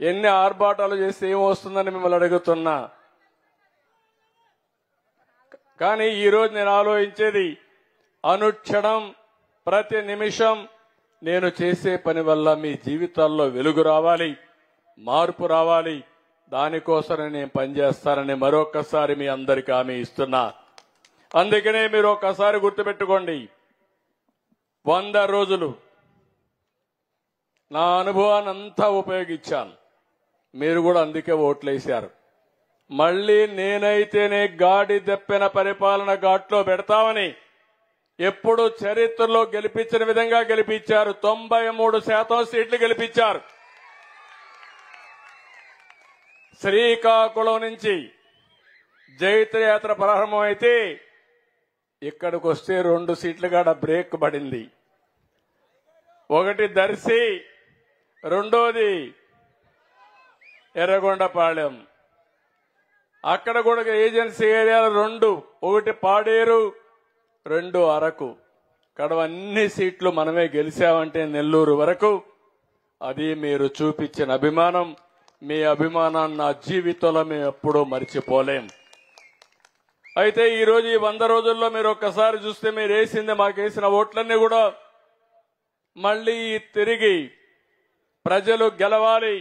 ఎన్ని ఆర్భాటాలు చేస్తే ఏమొస్తుందని మిమ్మల్ని అడుగుతున్నా. కానీ ఈరోజు నేను ఆలోచించేది, అనుక్షణం ప్రతి నిమిషం నేను చేసే పని వల్ల మీ జీవితాల్లో వెలుగు రావాలి, మార్పు రావాలి. దానికోసమే నేను పనిచేస్తానని మరొకసారి మీ అందరికీ హామీ ఇస్తున్నా. అందుకనే మీరు ఒక్కసారి గుర్తుపెట్టుకోండి, 100 రోజులు నా అనుభవాన్ని అంతా ఉపయోగించాను. మీరు కూడా అందుకే ఓట్లేశారు. మళ్లీ నేనైతేనే గాడి దప్పిన పరిపాలన ఘాట్లో పెడతామని ఎప్పుడు చరిత్రలో గెలిపించిన విధంగా గెలిపించారు. 93% సీట్లు గెలిపించారు. శ్రీకాకుళం నుంచి జైత్రయాత్ర ప్రారంభమైతే ఇక్కడికి వస్తే 2 సీట్లు కాడ బ్రేక్ పడింది. ఒకటి దర్శి, రెండోది ఎర్రగొండపాళెం. అక్కడ కూడా ఏజెన్సీ ఏరియాలు 2, ఒకటి పాడేరు, 2 అరకు. కడవ అన్ని సీట్లు మనమే గెలిచామంటే నెల్లూరు వరకు. అది మీరు చూపించిన అభిమానం. మీ అభిమానాన్ని నా జీవితంలో మేము ఎప్పుడూ మర్చిపోలేం. అయితే ఈరోజు ఈ 100 రోజుల్లో మీరు ఒక్కసారి చూస్తే మీరు వేసింది, మాకేసిన ఓట్లన్నీ కూడా మళ్లీ తిరిగి ప్రజలు గెలవాలి,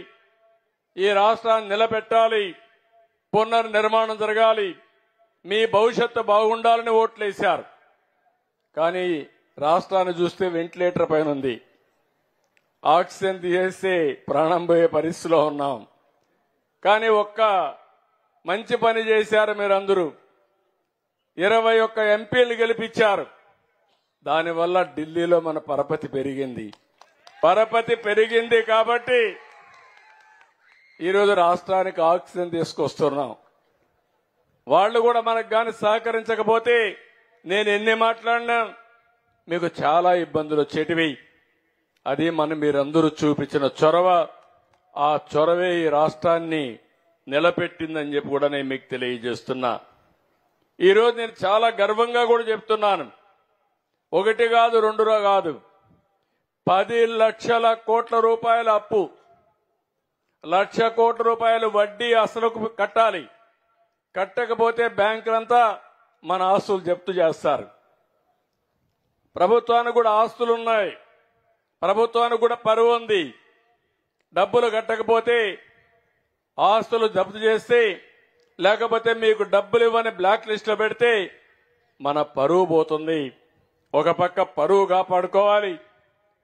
ఈ రాష్ట్రాన్ని నిలబెట్టాలి, పునర్నిర్మాణం జరగాలి, మీ భవిష్యత్తు బాగుండాలని ఓట్లేశారు. కానీ రాష్ట్రాన్ని చూస్తే వెంటిలేటర్ పైన ఉంది. ఆక్సిజన్ తీసేస్తే ప్రాణం పోయే పరిస్థితిలో ఉన్నాం. కానీ ఒక్క మంచి పని చేశారు మీరందరూ. 21 ఎంపీలు గెలిపించారు. దానివల్ల ఢిల్లీలో మన పరపతి పెరిగింది. పరపతి పెరిగింది కాబట్టి ఈరోజు రాష్ట్రానికి ఆక్సిజన్ తీసుకొస్తున్నాం. వాళ్ళు కూడా మనకు గాని సహకరించకపోతే నేను ఎన్ని మాట్లాడినా మీకు చాలా ఇబ్బందులు వచ్చేటివి. అది మీరందరూ చూపించిన చొరవ. ఆ చొరవే ఈ రాష్ట్రాన్ని నిలబెట్టిందని చెప్పి కూడా నేను మీకు తెలియజేస్తున్నా. ఈరోజు నేను చాలా గర్వంగా కూడా చెప్తున్నాను. 1 కాదు, 2 కాదు, 10 లక్షల కోట్ల రూపాయల అప్పు, 1 లక్ష కోట్ల రూపాయలు వడ్డీ అసలుకు కట్టాలి. కట్టకపోతే బ్యాంకులంతా మన ఆస్తులు జప్తు చేస్తారు. ప్రభుత్వానికి కూడా ఆస్తులున్నాయి, ప్రభుత్వానికి కూడా పరువు ఉంది. డబ్బులు కట్టకపోతే ఆస్తులు జప్తు చేస్తే, లేకపోతే మీకు డబ్బులు ఇవ్వని బ్లాక్ లిస్ట్ లో పెడితే మన పరువు పోతుంది. ఒక పక్క పరువు కాపాడుకోవాలి,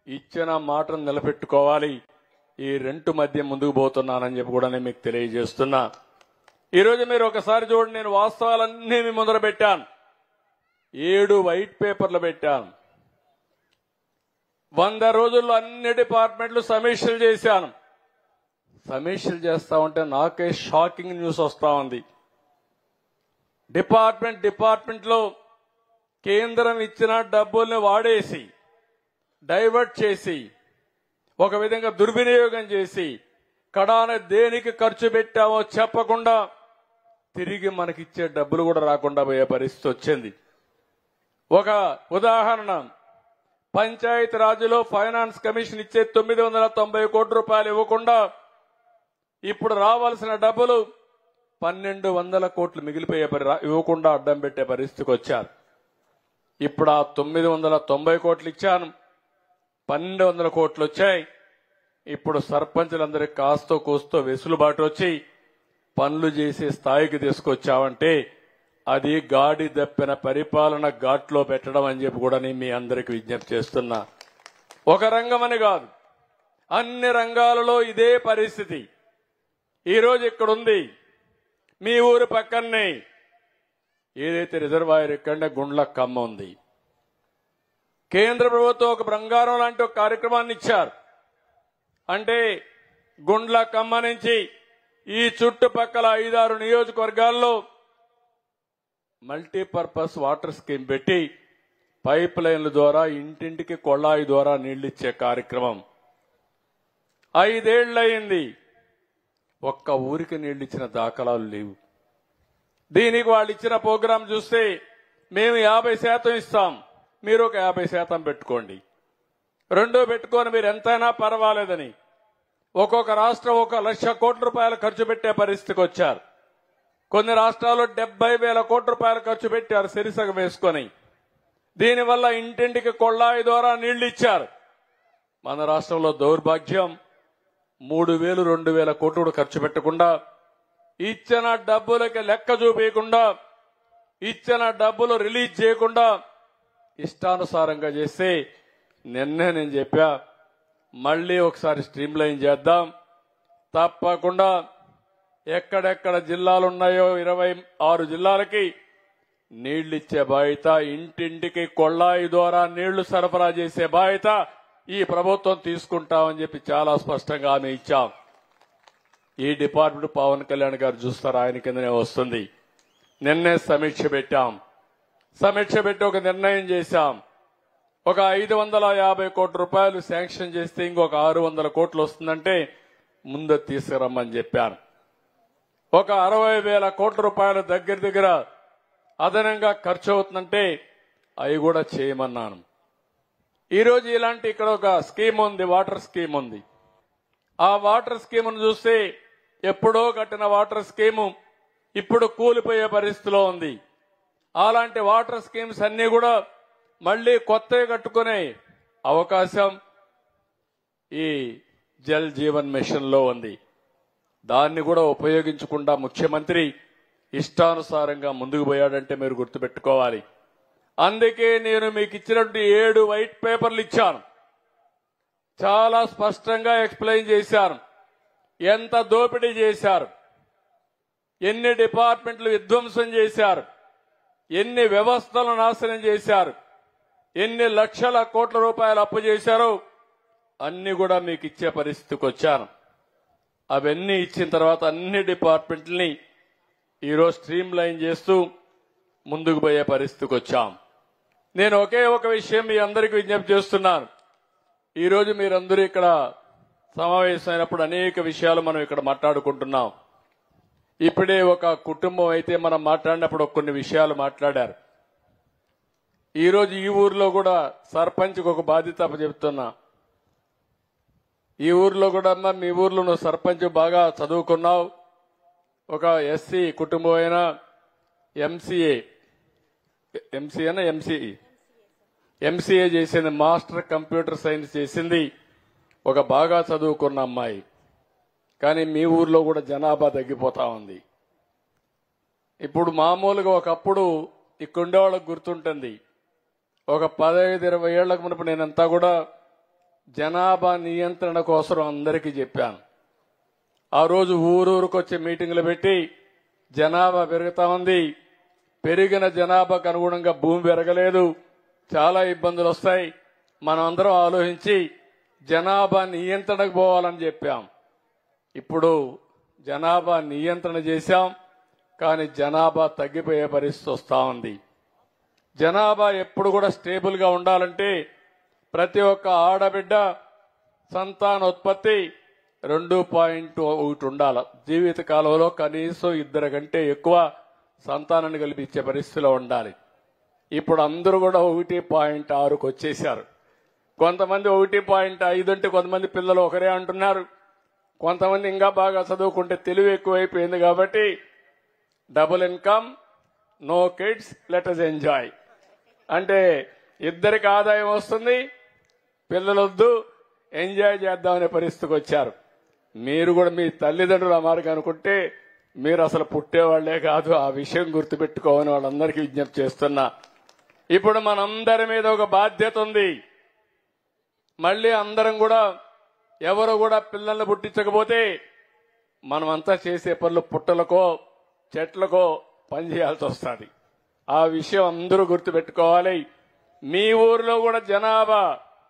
ఇచ్చిన మాటను నిలబెట్టుకోవాలి. ఈ 2 మధ్య ముందుకు పోతున్నానని చెప్పి కూడా నేను మీకు తెలియజేస్తున్నా. ఈరోజు మీరు ఒకసారి చూడండి, నేను వాస్తవాలన్నీ మీ ముందర పెట్టాను. 7 వైట్ పేపర్లు పెట్టాను. 100 రోజుల్లో అన్ని డిపార్ట్మెంట్లు సమీక్షలు చేశాను. సమీక్షలు చేస్తా ఉంటే నాకే షాకింగ్ న్యూస్ వస్తా ఉంది. డిపార్ట్మెంట్ లో కేంద్రం ఇచ్చిన డబ్బుల్ని వాడేసి, డైవర్ట్ చేసి, ఒక విధంగా దుర్వినియోగం చేసి, కడాన దేనికి ఖర్చు పెట్టామో చెప్పకుండా తిరిగి మనకిచ్చే డబ్బులు కూడా రాకుండా పోయే పరిస్థితి వచ్చింది. ఒక ఉదాహరణ, పంచాయతీ రాజ్లో ఫైనాన్స్ కమిషన్ ఇచ్చే 990 కోట్ల రూపాయలు ఇవ్వకుండా ఇప్పుడు రావాల్సిన డబ్బులు 1200 కోట్లు మిగిలిపోయే ఇవ్వకుండా అడ్డం పెట్టే పరిస్థితికి వచ్చారు. ఇప్పుడు ఆ 990 కోట్లు ఇచ్చాను, 1200 కోట్లు వచ్చాయి. ఇప్పుడు సర్పంచులందరికీ కాస్తో కూస్తో వెసులుబాటు వచ్చి పనులు చేసే స్థాయికి తీసుకొచ్చావంటే అది గాడి దప్పిన పరిపాలన ఘాట్లో పెట్టడం అని చెప్పి కూడా నేను మీ అందరికీ విజ్ఞప్తి చేస్తున్నా. ఒక రంగమని కాదు, అన్ని రంగాలలో ఇదే పరిస్థితి. ఈరోజు ఇక్కడుంది మీ ఊరు పక్కనే ఏదైతే రిజర్వాయర్ ఇక్కడనే గుండ్లకమ్మ ఉంది. కేంద్ర ప్రభుత్వం ఒక బంగారం లాంటి ఒక కార్యక్రమాన్ని ఇచ్చారు. అంటే గుండ్లకమ్మ నుంచి ఈ చుట్టుపక్కల 5-6 నియోజకవర్గాల్లో మల్టీపర్పస్ వాటర్ స్కీమ్ పెట్టి పైప్ లైన్ల ద్వారా ఇంటింటికి కొళాయి ద్వారా నీళ్లిచ్చే కార్యక్రమం 5 ఏళ్లయింది. ఒక్క ఊరికి నీళ్లిచ్చిన దాఖలాలు లేవు. దీనికి వాళ్ళు ఇచ్చిన ప్రోగ్రాం చూస్తే మేము 50% ఇస్తాం, మీరు ఒక 50% పెట్టుకోండి, రెండో పెట్టుకొని మీరు ఎంతైనా పర్వాలేదని ఒక్కొక్క రాష్ట్రం 1 లక్ష కోట్ల రూపాయలు ఖర్చు పెట్టే పరిస్థితికి వచ్చారు. కొన్ని రాష్ట్రాల్లో 70,000 కోట్ల రూపాయలు ఖర్చు పెట్టారు సిరిసగ వేసుకొని. దీనివల్ల ఇంటింటికి కొళాయి ద్వారా నీళ్లు ఇచ్చారు. మన రాష్ట్రంలో దౌర్భాగ్యం 3,000, 2,000 కోట్లు కూడా ఖర్చు పెట్టకుండా, ఇచ్చిన డబ్బులకి లెక్క చూపించకుండా, ఇచ్చిన డబ్బులు రిలీజ్ చేయకుండా ఇష్టానుసారంగా చేస్తే నిన్నే నేను చెప్పా, మళ్లీ ఒకసారి స్ట్రీమ్ లైన్ చేద్దాం. తప్పకుండా ఎక్కడెక్కడ జిల్లాలున్నాయో 26 జిల్లాలకి నీళ్లిచ్చే బాధ్యత, ఇంటింటికి కొళాయి ద్వారా నీళ్లు సరఫరా చేసే బాధ్యత ఈ ప్రభుత్వం తీసుకుంటామని చెప్పి చాలా స్పష్టంగా హామీ ఇచ్చాం. ఈ డిపార్ట్మెంట్ పవన్ కళ్యాణ్ గారు చూస్తారు, ఆయన కిందనే వస్తుంది. నిన్నే సమీక్ష పెట్టాం. సమీక్ష పెట్టి ఒక నిర్ణయం చేశాం. ఒక 550 కోట్ల రూపాయలు శాంక్షన్ చేస్తే ఇంకొక 600 కోట్లు వస్తుందంటే ముందు తీసుకురమ్మని చెప్పాను. ఒక 60,000 కోట్ల రూపాయలు దగ్గర అదనంగా ఖర్చు అవుతుందంటే అవి కూడా చేయమన్నాను. ఈరోజు ఇలాంటి ఇక్కడ ఒక స్కీమ్ ఉంది, వాటర్ స్కీమ్ ఉంది. ఆ వాటర్ స్కీమ్ను చూస్తే ఎప్పుడో కట్టిన వాటర్ స్కీము ఇప్పుడు కూలిపోయే పరిస్థితిలో ఉంది. అలాంటి వాటర్ స్కీమ్స్ అన్ని కూడా మళ్లీ కొత్తగా కట్టుకునే అవకాశం ఈ జల్ జీవన్ మిషన్ లో ఉంది. దాన్ని కూడా ఉపయోగించకుండా ముఖ్యమంత్రి ఇష్టానుసారంగా ముందుకు పోయాడంటే మీరు గుర్తుపెట్టుకోవాలి. అందుకే నేను మీకు ఇచ్చినట్టు 7 వైట్ పేపర్లు ఇచ్చాను. చాలా స్పష్టంగా ఎక్స్ప్లెయిన్ చేశాను. ఎంత దోపిడీ చేశారు, ఎన్ని డిపార్ట్మెంట్లు విధ్వంసం చేశారు, ఎన్ని వ్యవస్థలను నాశనం చేశారు, ఎన్ని లక్షల కోట్ల రూపాయలు అప్పు చేశారో అన్ని కూడా మీకు ఇచ్చే పరిస్థితికి వచ్చాను. అవన్నీ ఇచ్చిన తర్వాత అన్ని డిపార్ట్మెంట్లని ఈరోజు స్ట్రీమ్ లైన్ చేస్తూ ముందుకు పోయే పరిస్థితికి వచ్చాం. నేను ఒకే ఒక విషయం మీ అందరికీ విజ్ఞప్తి చేస్తున్నాను. ఈరోజు మీరందరూ ఇక్కడ సమావేశమైనప్పుడు అనేక విషయాలు మనం ఇక్కడ మాట్లాడుకుంటున్నాం. ఇప్పుడే ఒక కుటుంబం అయితే మనం మాట్లాడినప్పుడు కొన్ని విషయాలు మాట్లాడారు. ఈరోజు ఈ ఊర్లో కూడా సర్పంచ్కి ఒక బాధ్యత చెప్తున్నా. ఈ ఊర్లో కూడా అమ్మా, మీ ఊర్లో నువ్వు సర్పంచ్ బాగా చదువుకున్నావు, ఒక ఎస్సీ కుటుంబం అయినా ఎంసీఏ చేసింది, మాస్టర్ కంప్యూటర్ సైన్స్ చేసింది, ఒక బాగా చదువుకున్న అమ్మాయి. కానీ మీ ఊర్లో కూడా జనాభా తగ్గిపోతా ఉంది. ఇప్పుడు మామూలుగా ఒకప్పుడు ఇక్కడుండే వాళ్ళకు గుర్తుంటుంది, ఒక 15-20 ఏళ్లకు మునుపు నేనంతా కూడా జనాభా నియంత్రణ కోసం అందరికీ చెప్పాను. ఆ రోజు ఊరూరుకు వచ్చే మీటింగులు పెట్టి జనాభా పెరుగుతా ఉంది, పెరిగిన జనాభాకు అనుగుణంగా భూమి పెరగలేదు, చాలా ఇబ్బందులు వస్తాయి, మనం అందరం ఆలోచించి జనాభా నియంత్రణకు పోవాలని చెప్పాం. ఇప్పుడు జనాభా నియంత్రణ చేశాం, కానీ జనాభా తగ్గిపోయే పరిస్థితి వస్తా ఉంది. జనాభా ఎప్పుడు కూడా స్టేబుల్ గా ఉండాలంటే ప్రతి ఒక్క ఆడబిడ్డ సంతానోత్పత్తి 2.1 ఉండాలి. జీవిత కాలంలో కనీసం 2 కంటే ఎక్కువ సంతానాన్ని కల్పించే పరిస్థితిలో ఉండాలి. ఇప్పుడు అందరూ కూడా 1.6కు వచ్చేశారు. కొంతమంది 1.5 అంటే కొంతమంది పిల్లలు ఒకరే అంటున్నారు, కొంతమంది ఇంకా బాగా చదువుకుంటే తెలివి ఎక్కువైపోయింది. కాబట్టి double income, no kids, let us enjoy. అంటే ఇద్దరికి ఆదాయం వస్తుంది, పిల్లలొద్దు, ఎంజాయ్ చేద్దామనే పరిస్థితికి వచ్చారు. మీరు కూడా మీ తల్లిదండ్రులు ఆ మార్గం అనుకుంటే మీరు అసలు పుట్టేవాళ్లే కాదు. ఆ విషయం గుర్తుపెట్టుకోవాలని వాళ్ళందరికీ విజ్ఞప్తి చేస్తున్నా. ఇప్పుడు మనందరి మీద ఒక బాధ్యత ఉంది. మళ్ళీ అందరం కూడా ఎవరు కూడా పిల్లల్ని పుట్టించకపోతే మనమంతా చేసే పనులు పుట్టలకో చెట్లకో పనిచేయాల్సి వస్తుంది. ఆ విషయం అందరూ గుర్తుపెట్టుకోవాలి. మీ ఊరిలో కూడా జనాభా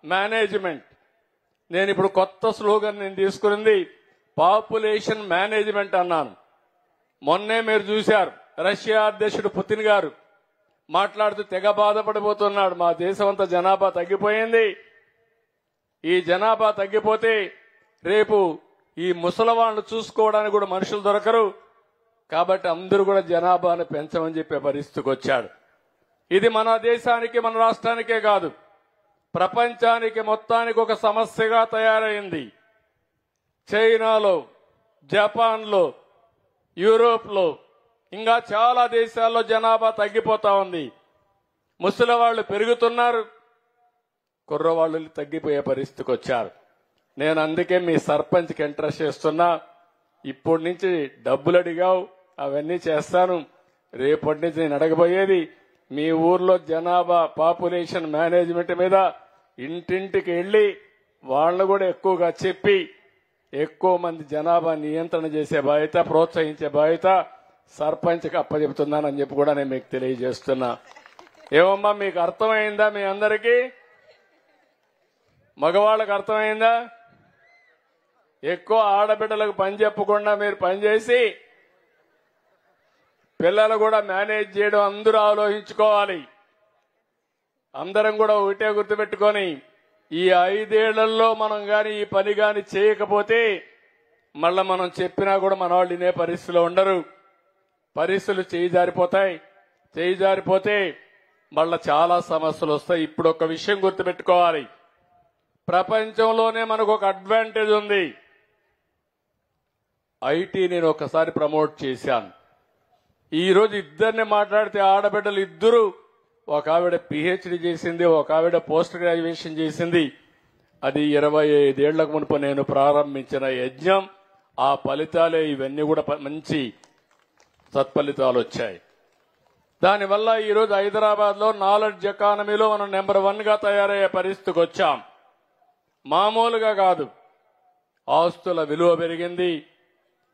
మేనేజ్మెంట్, నేను ఇప్పుడు కొత్త స్లోగన్ నేను తీసుకున్నది పాపులేషన్ మేనేజ్మెంట్ అన్నాను. మొన్నే మీరు చూశారు, రష్యా అధ్యక్షుడు పుతిన్ గారు మాట్లాడుతూ తెగ బాధపడిపోతున్నాడు. మా దేశం అంతా జనాభా తగ్గిపోయింది, ఈ జనాభా తగ్గిపోతే రేపు ఈ ముసలవాళ్లు చూసుకోవడానికి కూడా మనుషులు దొరకరు, కాబట్టి అందరూ కూడా జనాభాను పెంచమని చెప్పే పరిస్థితికి వచ్చాడు. ఇది మన దేశానికి మన రాష్ట్రానికే కాదు, ప్రపంచానికి మొత్తానికి ఒక సమస్యగా తయారైంది. చైనాలో, జపాన్లో, యూరోప్లో, ఇంకా చాలా దేశాల్లో జనాభా తగ్గిపోతా ఉంది. ముసలివాళ్లు పెరుగుతున్నారు, కుర్రవాళ్లు తగ్గిపోయే పరిస్థితికి వచ్చారు. నేను అందుకే మీ సర్పంచ్కి ఇంట్రెస్ట్ చేస్తున్నా. ఇప్పటి నుంచి డబ్బులు అడిగావు, అవన్నీ చేస్తాను. రేపటి నుంచి నేను అడగబోయేది మీ ఊర్లో జనాభా పాపులేషన్ మేనేజ్మెంట్ మీద ఇంటింటికి వెళ్లి వాళ్ళను కూడా ఎక్కువగా చెప్పి ఎక్కువ మంది జనాభా నియంత్రణ చేసే బాధ్యత, ప్రోత్సహించే బాధ్యత సర్పంచ్కి అప్పచెబుతున్నానని చెప్పి కూడా నేను మీకు తెలియజేస్తున్నా. ఏమమ్మా మీకు అర్థమైందా? మీ అందరికీ మగవాళ్ళకు అర్థమైందా? ఎక్కువ ఆడబిడ్డలకు పని చెప్పకుండా మీరు పనిచేసి పిల్లలు కూడా మేనేజ్ చేయడం అందరూ ఆలోచించుకోవాలి. అందరం కూడా ఒకటే గుర్తుపెట్టుకొని ఈ 5 ఏళ్లలో మనం గాని ఈ పని గాని చేయకపోతే మళ్ళా మనం చెప్పినా కూడా మన వాళ్ళు వినే పరిస్థితిలో ఉండరు. పరిస్థితులు చేయి జారిపోతాయి. చేయి జారిపోతే మళ్ళా చాలా సమస్యలు వస్తాయి. ఇప్పుడు ఒక విషయం గుర్తుపెట్టుకోవాలి, ప్రపంచంలోనే మనకు ఒక అడ్వాంటేజ్ ఉంది. ఐటీ నేను ఒకసారి ప్రమోట్ చేశాను. ఈ రోజు ఇద్దరిని మాట్లాడితే ఆడబిడ్డలు ఇద్దరు, ఒక ఆవిడ పిహెచ్డి చేసింది, ఒక ఆవిడ పోస్ట్ గ్రాడ్యుయేషన్ చేసింది. అది 25 ఏళ్లకు మునుపు నేను ప్రారంభించిన యజ్ఞం. ఆ ఫలితాలే ఇవన్నీ కూడా మంచి సత్ఫలితాలు వచ్చాయి. దానివల్ల ఈరోజు హైదరాబాద్ లో నాలెడ్జ్ ఎకానమీలో మనం నెంబర్ 1 గా తయారయ్యే పరిస్థితికి వచ్చాం. మామూలుగా కాదు, ఆస్తుల విలువ పెరిగింది,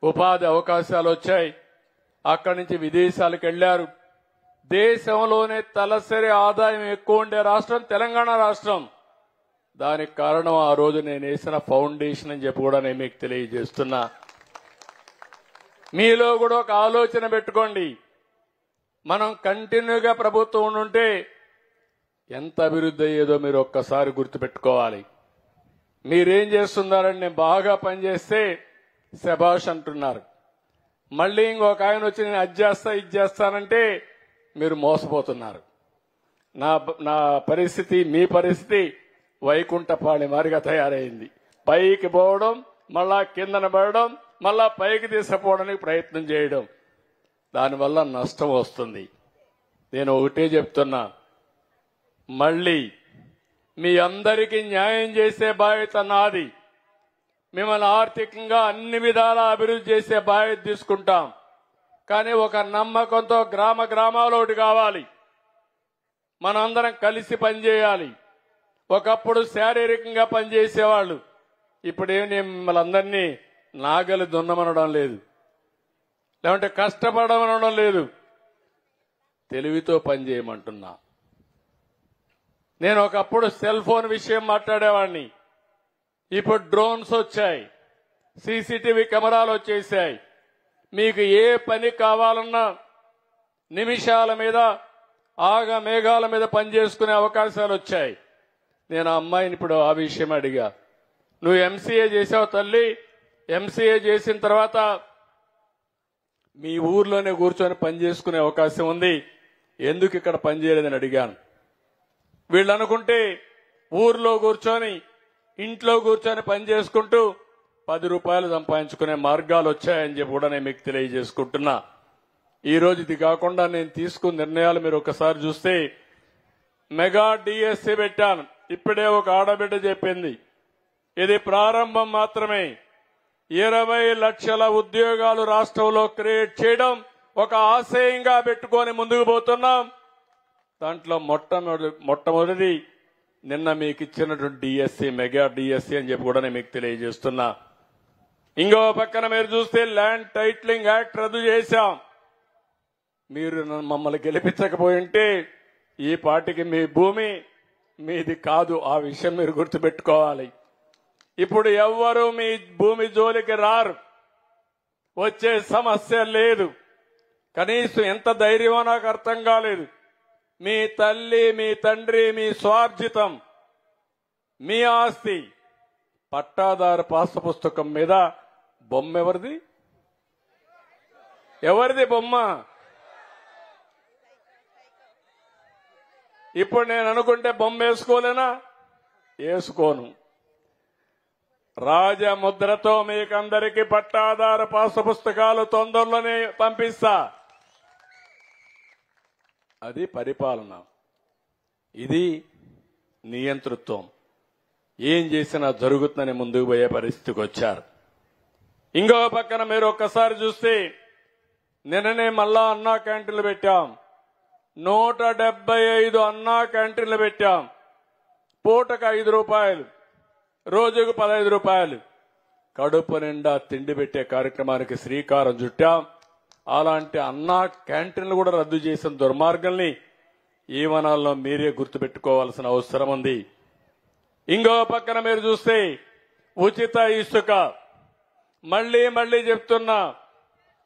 ఉపాధి అవకాశాలు వచ్చాయి. అక్కడి నుంచి విదేశాలకు వెళ్లారు. దేశంలోనే తలసరి ఆదాయం ఎక్కువ ఉండే రాష్ట్రం తెలంగాణ రాష్ట్రం. దానికి కారణం ఆ రోజు నేను వేసిన ఫౌండేషన్ అని చెప్పి కూడా నేను మీకు తెలియజేస్తున్నా. మీలో కూడా ఒక ఆలోచన పెట్టుకోండి, మనం కంటిన్యూగా ప్రభుత్వం ఉంటే ఎంత అభివృద్ధి అయ్యేదో మీరు ఒక్కసారి గుర్తుపెట్టుకోవాలి. మీరేం చేస్తున్నారని నేను బాగా పనిచేస్తే శభాష్ అంటున్నారు. మళ్ళీ ఇంకొక ఆయన వచ్చి నేను అది చేస్తా ఇది చేస్తానంటే మీరు మోసపోతున్నారు. నా పరిస్థితి మీ పరిస్థితి వైకుంఠపాళి మారిగా తయారైంది. పైకి పోవడం, మళ్ళా కిందన పడడం, మళ్ళా పైకి తీసుకుపోవడానికి ప్రయత్నం చేయడం, దానివల్ల నష్టం వస్తుంది. నేను ఒకటే చెప్తున్నా, మళ్ళీ మీ అందరికీ న్యాయం చేసే బాధ్యత నాది. మిమ్మల్ని ఆర్థికంగా అన్ని విధాలా అభివృద్ధి చేసే బాధ్యత తీసుకుంటాం. కానీ ఒక నమ్మకంతో గ్రామాలు ఒకటి కావాలి, మనందరం కలిసి పనిచేయాలి. ఒకప్పుడు శారీరకంగా పనిచేసేవాళ్ళు, ఇప్పుడేం మిమ్మల్ని అందరినీ నాగలి దున్నమనడం లేదు, లేదంటే కష్టపడమనడం లేదు, తెలివితో పనిచేయమంటున్నా. నేను ఒకప్పుడు సెల్ ఫోన్ విషయం మాట్లాడేవాడిని, ఇప్పుడు డ్రోన్స్ వచ్చాయి, సీసీటీవీ కెమెరాలు వచ్చేసాయి. మీకు ఏ పని కావాలన్నా నిమిషాల మీద మేఘాల మీద పనిచేసుకునే అవకాశాలు వచ్చాయి. నేను ఆ అమ్మాయిని ఇప్పుడు ఆ విషయం అడిగా, నువ్వు ఎంసీఏ చేసావు తల్లి, ఎంసీఏ చేసిన తర్వాత మీ ఊర్లోనే కూర్చొని పనిచేసుకునే అవకాశం ఉంది, ఎందుకు ఇక్కడ పనిచేయలేదని అడిగాను. వీళ్ళు అనుకుంటే ఊర్లో కూర్చొని ఇంట్లో కూర్చొని పనిచేసుకుంటూ 10 రూపాయలు సంపాదించుకునే మార్గాలు వచ్చాయని చెప్పి కూడా నేను మీకు తెలియజేసుకుంటున్నా. ఈ రోజు ఇది కాకుండా నేను తీసుకున్న నిర్ణయాలు మీరు ఒకసారి చూస్తే, మెగా డిఎస్సి పెట్టాను. ఇప్పుడే ఒక ఆడబిడ్డ చెప్పింది, ఇది ప్రారంభం మాత్రమే. 20 లక్షల ఉద్యోగాలు రాష్ట్రంలో క్రియేట్ చేయడం ఒక ఆశయంగా పెట్టుకొని ముందుకు పోతున్నాం. దాంట్లో మొట్టమొదటిది నిన్న మీకు ఇచ్చినటువంటి డిఎస్సి, మెగా డిఎస్సి అని చెప్పి కూడా నేను మీకు తెలియజేస్తున్నా. ఇంకో పక్కన మీరు చూస్తే ల్యాండ్ టైటిలింగ్ యాక్ట్ రద్దు చేశాం. మీరు మమ్మల్ని గెలిపించకపోయింటే ఈ పార్టీకి మీ భూమి మీది కాదు. ఆ విషయం మీరు గుర్తుపెట్టుకోవాలి. ఇప్పుడు ఎవ్వరూ మీ భూమి జోలికి రారు, వచ్చే సమస్య లేదు. కనీసం ఎంత ధైర్యమో నాకు అర్థం కాలేదు. మీ తల్లి, మీ తండ్రి, మీ స్వార్జితం, మీ ఆస్తి పట్టాదారు పాస్ పుస్తకం మీద బొమ్మ ఎవరిది? ఎవరిది బొమ్మ? ఇప్పుడు నేను అనుకుంటే బొమ్మ వేసుకోలేనా? వేసుకోను. రాజముద్రతో మీకందరికీ పట్టాదారు పాస్ పుస్తకాలు తొందరలోనే పంపిస్తా. అది పరిపాలన, ఇది నియంతృత్వం. ఏం చేసినా జరుగుతుందని ముందుకు పోయే పరిస్థితికి వచ్చారు. ఇంకో పక్కన మీరు ఒక్కసారి చూస్తే నిన్ననే మళ్ళా అన్నా క్యాంటీన్లు పెట్టాం. 175 అన్నా క్యాంటీన్లు పెట్టాం. పూటకు 5 రూపాయలు, రోజుకు 15 రూపాయలు, కడుపు నిండా తిండి పెట్టే కార్యక్రమానికి శ్రీకారం చుట్టాం. అలాంటి అన్నా క్యాంటీన్లు కూడా రద్దు చేసిన దుర్మార్గాల్ని ఈ వనాల్లో మీరే గుర్తుపెట్టుకోవాల్సిన అవసరం ఉంది. ఇంకో పక్కన మీరు చూస్తే ఉచిత ఇసుక, మళ్లీ చెప్తున్నా,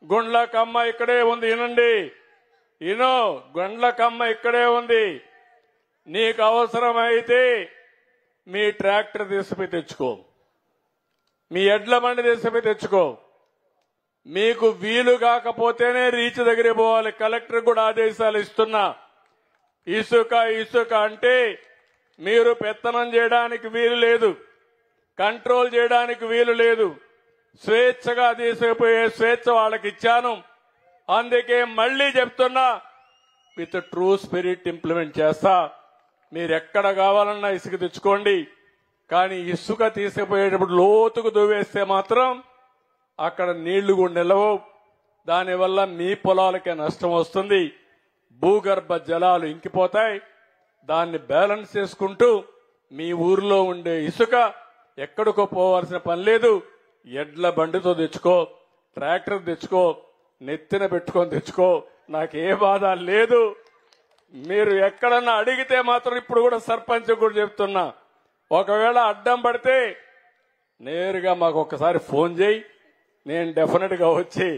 గుండ్లకమ్మ ఇక్కడే ఉంది, వినండి, గుండ్లకమ్మ ఇక్కడే ఉంది. నీకు అవసరమైతే మీ ట్రాక్టర్ తీసుకుపోయి తెచ్చుకో, మీ ఎడ్ల బండి తీసుకుపోయి తెచ్చుకో. మీకు వీలు కాకపోతేనే రీచ్ దగ్గర పోవాలి. కలెక్టర్ కూడా ఆదేశాలు ఇస్తున్నా. ఇసుక అంటే మీరు పెత్తనం చేయడానికి వీలు లేదు, కంట్రోల్ చేయడానికి వీలు లేదు. స్వేచ్ఛగా తీసుకుపోయే స్వేచ్ఛ వాళ్ళకి ఇచ్చాను. అందుకే మళ్లీ చెప్తున్నా, విత్ ట్రూ స్పిరిట్ ఇంప్లిమెంట్ చేస్తా. మీరు ఎక్కడ కావాలన్నా ఇసుక తెచ్చుకోండి. కానీ ఇసుక తీసుకుపోయేటప్పుడు లోతుకు దువ్వేస్తే మాత్రం అక్కడ నీళ్లు కూడా నిలవవు. దానివల్ల మీ పొలాలకే నష్టం వస్తుంది, భూగర్భ జలాలు ఇంకిపోతాయి. దాన్ని బ్యాలెన్స్ చేసుకుంటూ మీ ఊర్లో ఉండే ఇసుక ఎక్కడికో పోవాల్సిన పని లేదు. ఎడ్ల బండితో తెచ్చుకో, ట్రాక్టర్ తెచ్చుకో, నెత్తిన పెట్టుకొని తెచ్చుకో, నాకే బాధ లేదు. మీరు ఎక్కడన్నా అడిగితే మాత్రం ఇప్పుడు కూడా సర్పంచ్ కూడా చెప్తున్నా, ఒకవేళ అడ్డం పడితే నేరుగా మాకు ఒక్కసారి ఫోన్ చేయి, నేను డెఫినెట్ గా వచ్చి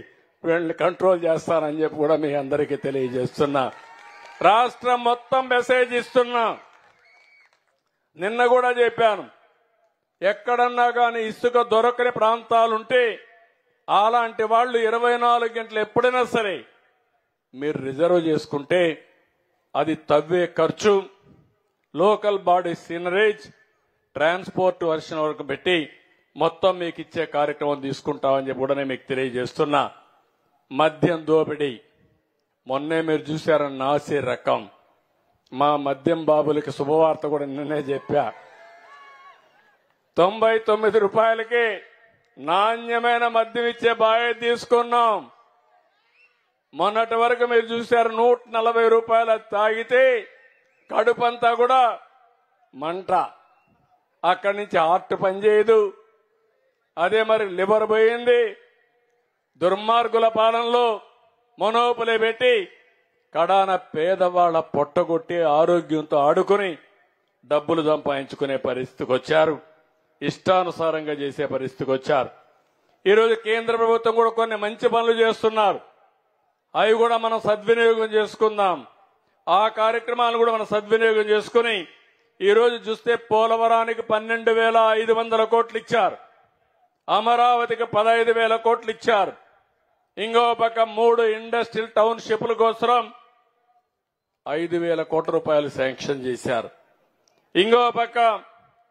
వీళ్ళని కంట్రోల్ చేస్తానని చెప్పి కూడా మీ అందరికీ తెలియజేస్తున్నా. రాష్ట్రం మొత్తం మెసేజ్ ఇస్తున్నా. నిన్న కూడా చెప్పాను, ఎక్కడన్నా కానీ ఇసుక దొరకని ప్రాంతాలుంటే అలాంటి వాళ్ళు 24 గంటలు ఎప్పుడైనా సరే మీరు రిజర్వ్ చేసుకుంటే అది తవ్వే ఖర్చు, local body seigniorage, transport version వరకు పెట్టి మొత్తం మీకు ఇచ్చే కార్యక్రమం తీసుకుంటామని చెప్పి కూడా నేను మీకు తెలియజేస్తున్నా. మద్యం దోపిడీ మొన్నే మీరు చూశారన్న నాసే రకం. మా మద్యం బాబులకి శుభవార్త కూడా నిన్నే చెప్పా. 99 రూపాయలకి నాణ్యమైన మద్యం ఇచ్చే బాధ్యత తీసుకున్నాం. మొన్నటి వరకు మీరు చూశారు 140 రూపాయలు తాగితే కడుపంతా కూడా మంట, అక్కడి నుంచి హార్ట్ పనిచేయదు, అదే మరి లివర్ పోయింది. దుర్మార్గుల పాలనలో మొనోపులే పెట్టి కడాన పేదవాళ్ల పొట్టగొట్టి ఆరోగ్యంతో ఆడుకుని డబ్బులు సంపాదించుకునే పరిస్థితికి వచ్చారు, ఇష్టానుసారంగా చేసే పరిస్థితికి వచ్చారు. ఈరోజు కేంద్ర ప్రభుత్వం కూడా కొన్ని మంచి పనులు చేస్తున్నారు, అవి కూడా మనం సద్వినియోగం చేసుకుందాం. ఆ కార్యక్రమాలను కూడా మనం సద్వినియోగం చేసుకుని ఈరోజు చూస్తే పోలవరానికి 12,500 కోట్లు ఇచ్చారు, అమరావతికి 15,000 కోట్లు ఇచ్చారు. ఇంకో పక్క 3 ఇండస్ట్రియల్ టౌన్షిప్ల కోసం 5,000 కోట్ల రూపాయలు శాంక్షన్ చేశారు. ఇంకో పక్క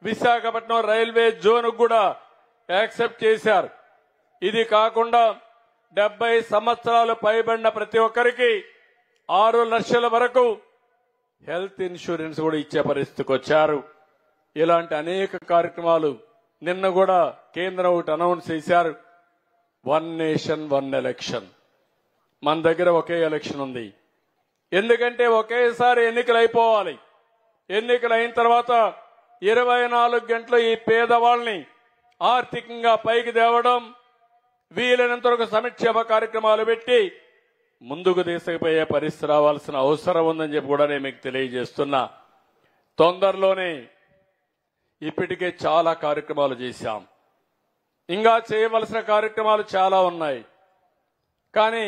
విశాఖపట్నం రైల్వే జోన్ కూడా యాక్సెప్ట్ చేశారు. ఇది కాకుండా 70 సంవత్సరాలు పైబడిన ప్రతి ఒక్కరికి 6 లక్షల వరకు హెల్త్ ఇన్సూరెన్స్ కూడా ఇచ్చే పరిస్థితికి వచ్చారు. ఇలాంటి అనేక కార్యక్రమాలు నిన్న కూడా కేంద్రం ఒకటి అనౌన్స్ చేశారు, 1 నేషన్ 1 ఎలక్షన్. మన దగ్గర ఒకే ఎలక్షన్ ఉంది. ఎందుకంటే ఒకేసారి ఎన్నికలు అయిపోవాలి. ఎన్నికలు అయిన తర్వాత 24 గంటలు ఈ పేదవాళ్ళని ఆర్థికంగా పైకి తేవడం, వీలైనంత వరకు సంక్షేమ కార్యక్రమాలు పెట్టి ముందుకు తీసుకుపోయే పరిస్థితి రావాల్సిన అవసరం ఉందని చెప్పి కూడా నేను మీకు తెలియజేస్తున్నా. తొందరలోనే ఇప్పటికే చాలా కార్యక్రమాలు చేశాం. ఇంకా చేయవలసిన కార్యక్రమాలు చాలా ఉన్నాయి. కానీ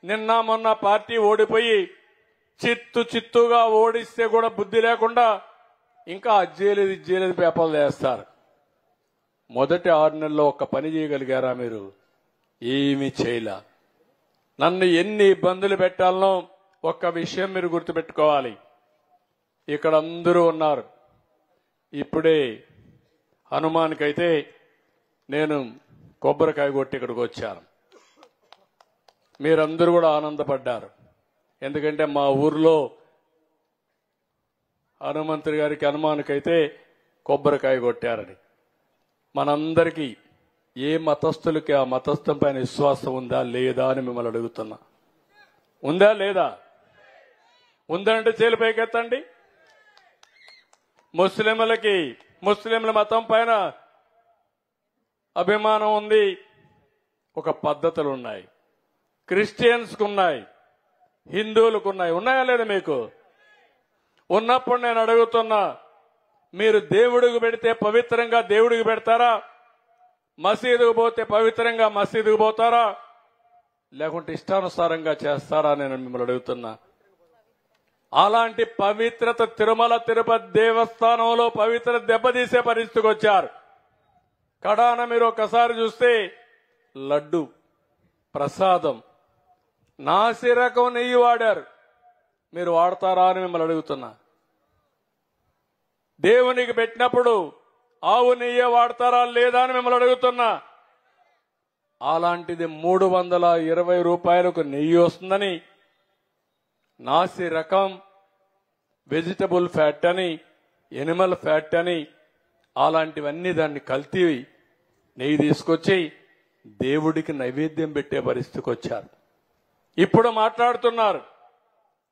నిన్న మొన్న పార్టీ ఓడిపోయి చిత్తుగా ఓడిస్తే కూడా బుద్ధి లేకుండా ఇంకా అజ్జేలేదు ఇజ్జేలేదు పేపర్లు వేస్తారు. మొదటి 6 నెలల్లో ఒక్క పని చేయగలిగారా మీరు? ఏమీ చేయలే. నన్ను ఎన్ని ఇబ్బందులు పెట్టాలనో ఒక్క విషయం మీరు గుర్తుపెట్టుకోవాలి. ఇక్కడ అందరూ ఉన్నారు. ఇప్పుడే హనుమాన్కైతే నేను కొబ్బరికాయ కొట్టి ఇక్కడికి వచ్చాను. మీరందరూ కూడా ఆనందపడ్డారు. ఎందుకంటే మా ఊర్లో హనుమంతుడి గారికి హనుమాన్కైతే కొబ్బరికాయ కొట్టారని. మనందరికీ ఏ మతస్థులకి ఆ మతస్థం పైన విశ్వాసం ఉందా లేదా అని మిమ్మల్ని అడుగుతున్నా. ఉందా లేదా? ఉందంటే చేలు పైకెత్తండి. ముస్లింల మతం పైన అభిమానం ఉంది. ఒక పద్ధతులు ఉన్నాయి. క్రిస్టియన్స్కు ఉన్నాయి, హిందువులకు ఉన్నాయి. ఉన్నాయా లేదా మీకు? ఉన్నప్పుడు నేను అడుగుతున్నా, మీరు దేవుడికి పెడితే పవిత్రంగా దేవుడికి పెడతారా? మసీదుకు పోతే పవిత్రంగా మసీదుకు పోతారా? లేకుంటే ఇష్టానుసారంగా చేస్తారా? నేను మిమ్మల్ని అడుగుతున్నా. అలాంటి పవిత్రత తిరుమల తిరుపతి దేవస్థానంలో పవిత్రత దెబ్బతీసే పరిస్థితికి వచ్చారు. కడాన మీరు ఒక్కసారి చూస్తే లడ్డు ప్రసాదం నాసి రకం నెయ్యి వాడారు. మీరు వాడతారా అని మిమ్మల్ని అడుగుతున్నా. దేవునికి పెట్టినప్పుడు ఆవు నెయ్యి వాడతారా లేదా అని మిమ్మల్ని అడుగుతున్నా. అలాంటిది 320 రూపాయలకు నెయ్యి వస్తుందని నాసి రకం, వెజిటబుల్ ఫ్యాట్ అని, ఎనిమల్ ఫ్యాట్ అని, అలాంటివన్నీ దాన్ని కల్తీ నెయ్యి తీసుకొచ్చి దేవుడికి నైవేద్యం పెట్టే పరిస్థితికి వచ్చారు. ఇప్పుడు మాట్లాడుతున్నారు,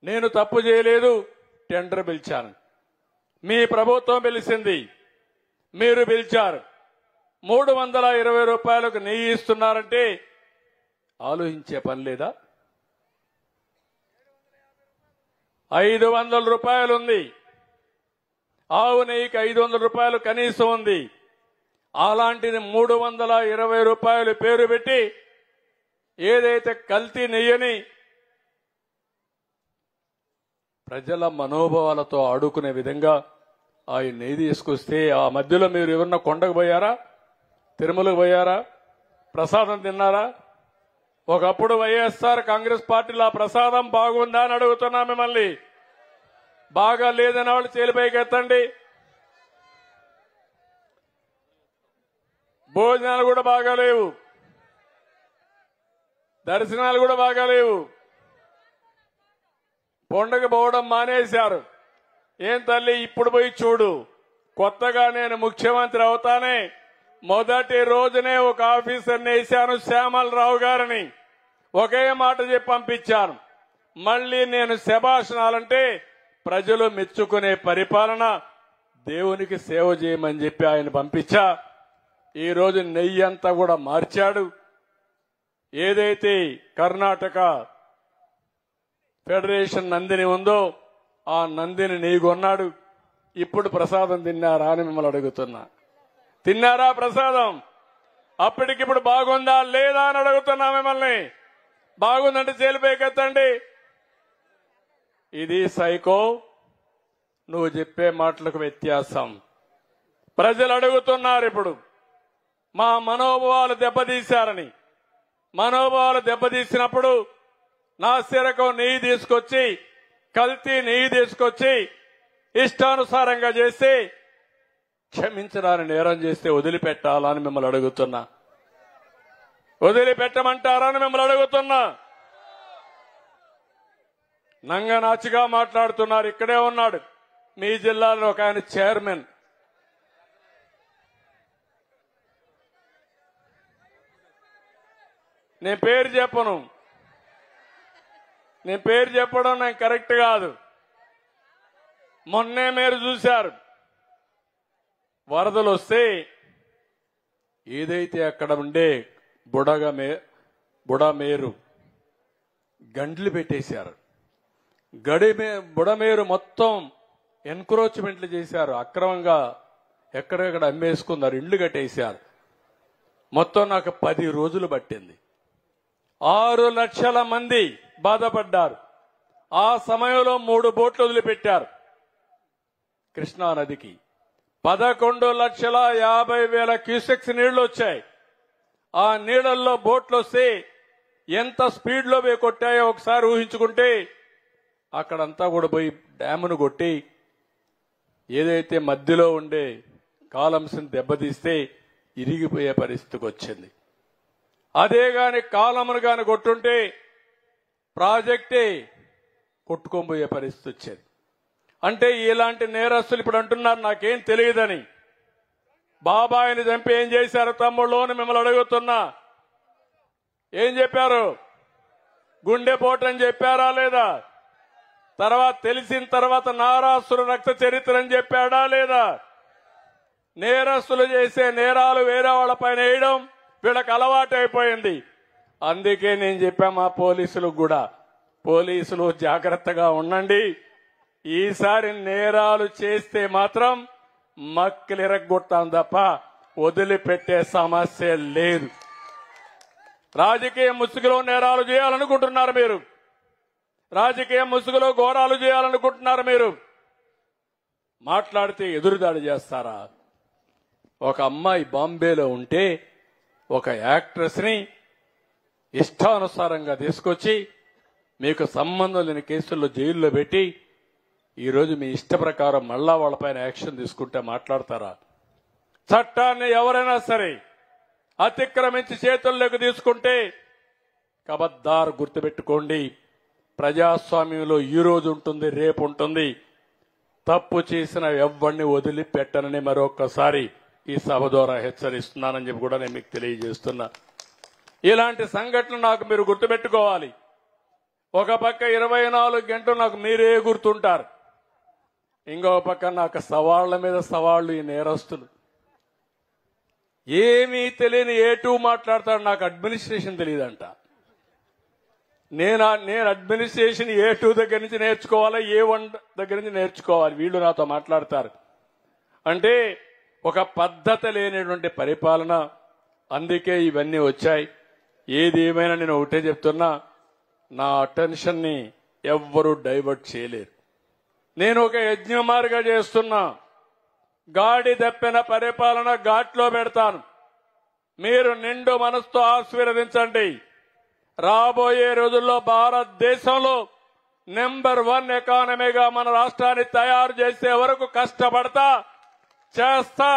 నేను తప్పు చేయలేదు, టెండర్ పిలిచాను. మీ ప్రభుత్వం పిలిచింది, మీరు పిలిచారు. 320 రూపాయలకు నెయ్యి ఇస్తున్నారంటే ఆలోచించే పని లేదా? 500 రూపాయలు ఉంది. ఆవు నెయ్యికి 500 రూపాయలు కనీసం ఉంది. అలాంటిది 320 రూపాయలు పేరు పెట్టి ఏదైతే కల్తీ నెయ్యని ప్రజల మనోభావాలతో ఆడుకునే విధంగా ఆయన నెయ్యి తీసుకొస్తే ఆ మధ్యలో మీరు ఎవరన్నా కొండకు పోయారా? తిరుమలకు పోయారా? ప్రసాదం తిన్నారా? ఒకప్పుడు వైఎస్ఆర్ కాంగ్రెస్ పార్టీలో ఆ ప్రసాదం బాగుందా అని అడుగుతున్నా మిమ్మల్ని. బాగా లేదని వాళ్ళు చేలిపైకి ఎత్తండి. భోజనాలు కూడా బాగాలేవు, దర్శనాలు కూడా బాగాలేవు. కొండకు పోవడం మానేశారు. ఏం తల్లి, ఇప్పుడు పోయి చూడు. కొత్తగా నేను ముఖ్యమంత్రి అవుతానే మొదటి రోజునే ఒక ఆఫీసర్ని వేశాను, శ్యామలరావు గారిని. ఒకే మాట చెప్పి పంపించాను. మళ్లీ నేను శభాషణాలంటే ప్రజలు మెచ్చుకునే పరిపాలన, దేవునికి సేవ చేయమని చెప్పి ఆయన పంపించా. ఈ రోజు నెయ్యి అంతా కూడా మార్చాడు. ఏదైతే కర్ణాటక ఫెడరేషన్ నందిని ఉందో ఆ నందిని నెయ్యి కొన్నాడు. ఇప్పుడు ప్రసాదం తిన్నారా అని మిమ్మల్ని అడుగుతున్నా. తిన్నారా ప్రసాదం? అప్పటికిప్పుడు బాగుందా లేదా అని అడుగుతున్నా మిమ్మల్ని. బాగుందంటే చేలిపైకెత్తండి. ఇది సైకో, నువ్వు చెప్పే మాటలకు వ్యత్యాసం. ప్రజలు అడుగుతున్నారు ఇప్పుడు, మా మనోభావాలు దెబ్బతీశారని. మనోభావాలు దెబ్బతీసినప్పుడు నాసిరకం నెయ్యి తీసుకొచ్చి, కల్తీ నెయ్యి తీసుకొచ్చి ఇష్టానుసారంగా చేసి క్షమించడాన్ని నేరం చేస్తే వదిలిపెట్టాలని మిమ్మల్ని అడుగుతున్నా. వదిలిపెట్టమంటారని మిమ్మల్ని అడుగుతున్నా. నంగనాచిగా మాట్లాడుతున్నారు. ఇక్కడే ఉన్నాడు మీ జిల్లాలో ఒక ఆయన చైర్మన్. నేను పేరు చెప్పను, నేను పేరు చెప్పడం నాకు కరెక్ట్ కాదు. మొన్నే మీరు చూశారు, వరదలు వస్తే ఏదైతే అక్కడ ఉండే బుడమేరు గండ్లు పెట్టేశారు. బుడమేరు మొత్తం ఎన్క్రోచ్మెంట్లు చేశారు, అక్రమంగా ఎక్కడెక్కడ అమ్మేసుకున్నారు, ఇళ్లు కట్టేశారు. మొత్తం నాకు 10 రోజులు పట్టింది. 6 లక్షల మంది బాధపడ్డారు. ఆ సమయంలో 3 బోట్లు వదిలిపెట్టారు కృష్ణా నదికి. 11,50,000 క్యూసెక్స్ నీళ్లు వచ్చాయి. ఆ నీళ్లలో బోట్లు వస్తే ఎంత స్పీడ్ లో పోయి కొట్టాయో ఒకసారి ఊహించుకుంటే, అక్కడంతా కూడా పోయి డ్యామును కొట్టి ఏదైతే మధ్యలో ఉండే కాలమ్స్ని దెబ్బతీస్తే ఇరిగిపోయే పరిస్థితికి వచ్చింది. అదే గాని కాలమును గాని కొట్టుంటే ప్రాజెక్టే కొట్టుకోబోయే పరిస్థితి వచ్చేది. అంటే ఇలాంటి నేరస్తులు ఇప్పుడు అంటున్నారు నాకేం తెలియదని. బాబాయిని చంపి ఏం చేశారు తమ్ముళ్ళు అని మిమ్మల్ని అడుగుతున్నా. ఏం చెప్పారు? గుండెపోటు అని చెప్పారా లేదా? తర్వాత తెలిసిన తర్వాత నారాసుర రక్త చరిత్ర అని చెప్పాడా లేదా? నేరస్తులు చేసే నేరాలు వేరే వాళ్ళ పైన వేయడం వీళ్ళకి అలవాటు అయిపోయింది. అందుకే నేను చెప్పా మా పోలీసులకు కూడా, పోలీసులు జాగ్రత్తగా ఉండండి. ఈసారి నేరాలు చేస్తే మాత్రం మక్కలిరగొట్టాం తప్ప వదిలిపెట్టే సమస్య లేదు. రాజకీయ ముసుగులో నేరాలు చేయాలనుకుంటున్నారు మీరు, రాజకీయ ముసుగులో ఘోరాలు చేయాలనుకుంటున్నారు మీరు. మాట్లాడితే ఎదురుదాడి చేస్తారా? ఒక అమ్మాయి బాంబేలో ఉంటే ఒక యాక్ట్రెస్ ని ఇష్టానుసారంగా తీసుకొచ్చి మీకు సంబంధం లేని కేసుల్లో జైల్లో పెట్టి ఈరోజు మీ ఇష్ట ప్రకారం మళ్ళా వాళ్ళపైన యాక్షన్ తీసుకుంటే మాట్లాడతారా? చట్టాన్ని ఎవరైనా సరే అతిక్రమించి చేతుల్లోకి తీసుకుంటే కబద్దారు గుర్తుపెట్టుకోండి, ప్రజాస్వామ్యంలో ఈ రోజు ఉంటుంది, రేపు ఉంటుంది. తప్పు చేసిన ఎవ్వరిని వదిలిపెట్టనని మరొకసారి ఈ సభ ద్వారా హెచ్చరిస్తున్నానని చెప్పి కూడా నేను మీకు తెలియజేస్తున్నా. ఇలాంటి సంఘటనలు నాకు మీరు గుర్తుపెట్టుకోవాలి. ఒక పక్క 24 గంటలు నాకు మీరే గుర్తుంటారు, ఇంకో పక్క నాకు సవాళ్ల మీద సవాళ్లు ఈ నేరస్తులు. ఏమీ తెలియని A2 మాట్లాడతాడు, నాకు అడ్మినిస్ట్రేషన్ తెలియదంట. నేను అడ్మినిస్ట్రేషన్ A2 దగ్గర నుంచి నేర్చుకోవాలి, A1 దగ్గర నుంచి నేర్చుకోవాలి. వీళ్ళు నాతో మాట్లాడతారు అంటే ఒక పద్ధతి లేనటువంటి పరిపాలన. అందుకే ఇవన్నీ వచ్చాయి. ఏది ఏమైనా నేను ఒకటే చెప్తున్నా, నా అటెన్షన్ ని ఎవ్వరూ డైవర్ట్ చేయలేరు. నేను ఒక యజ్ఞమార్గా చేస్తున్నా. గాడి తప్పిన పరిపాలన ఘాట్లో పెడతాను. మీరు నిండు మనసుతో ఆశీర్వదించండి. రాబోయే రోజుల్లో భారతదేశంలో నెంబర్ 1 ఎకానమీగా మన రాష్ట్రాన్ని తయారు చేసే వరకు కష్టపడతా, చేస్తా,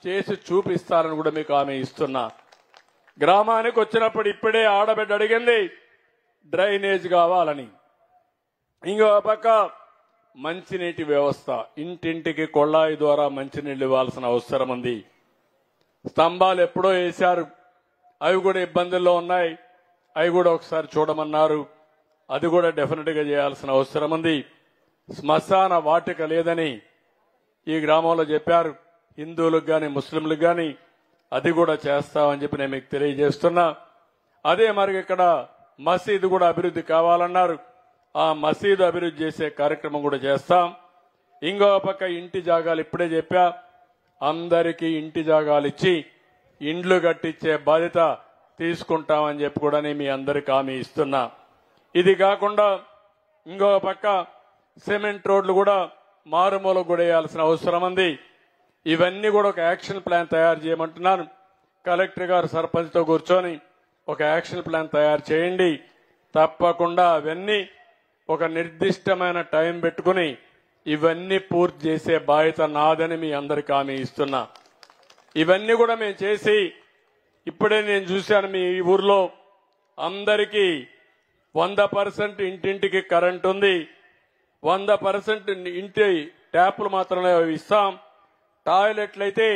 చేసి చూపిస్తానని కూడా మీకు హామీ ఇస్తున్నా. గ్రామానికి వచ్చినప్పుడు ఇప్పుడే ఆడబిడ్డ అడిగింది డ్రైనేజ్ కావాలని. ఇంకో పక్క మంచినీటి వ్యవస్థ, ఇంటింటికి కొళాయి ద్వారా మంచినీళ్లు ఇవ్వాల్సిన అవసరం ఉంది. స్తంభాలు ఎప్పుడో వేశారు, అవి కూడా ఇబ్బందుల్లో ఉన్నాయి, అవి కూడా ఒకసారి చూడమన్నారు. అది కూడా డెఫినెట్ గా చేయాల్సిన అవసరం ఉంది. శ్మశాన వాటిక లేదని ఈ గ్రామంలో చెప్పారు, హిందువులకు గాని ముస్లింలకు గాని. అది కూడా చేస్తామని చెప్పి నేను మీకు తెలియజేస్తున్నా. అదే మరి ఇక్కడ మసీదు కూడా అభివృద్ధి కావాలన్నారు, ఆ మసీదు అభివృద్ధి చేసే కార్యక్రమం కూడా చేస్తాం. ఇంకో పక్క ఇంటి జాగాలు ఇప్పుడే చెప్పా, అందరికీ ఇంటి జాగాలు ఇచ్చి ఇండ్లు కట్టించే బాధ్యత తీసుకుంటామని చెప్పి కూడా నేను మీ అందరికి హామీ ఇస్తున్నా. ఇది కాకుండా ఇంకో పక్క సిమెంట్ రోడ్లు కూడా మారుమూలకు కూడా వేయాల్సిన అవసరం ఉంది. ఇవన్నీ కూడా ఒక యాక్షన్ ప్లాన్ తయారు చేయమంటున్నాను. కలెక్టర్ గారు సర్పంచ్తో కూర్చొని ఒక యాక్షన్ ప్లాన్ తయారు చేయండి. తప్పకుండా అవన్నీ ఒక నిర్దిష్టమైన టైం పెట్టుకుని ఇవన్నీ పూర్తి చేసే బాధ్యత నాదని మీ అందరికి హామీ ఇస్తున్నా. ఇవన్నీ కూడా మేము చేసి, ఇప్పుడే నేను చూశాను మీ ఊర్లో అందరికీ 100% ఇంటింటికి కరెంట్ ఉంది. 100% ఇంటి ట్యాపులు మాత్రమే ఇస్తాం. టాయిలెట్లు అయితే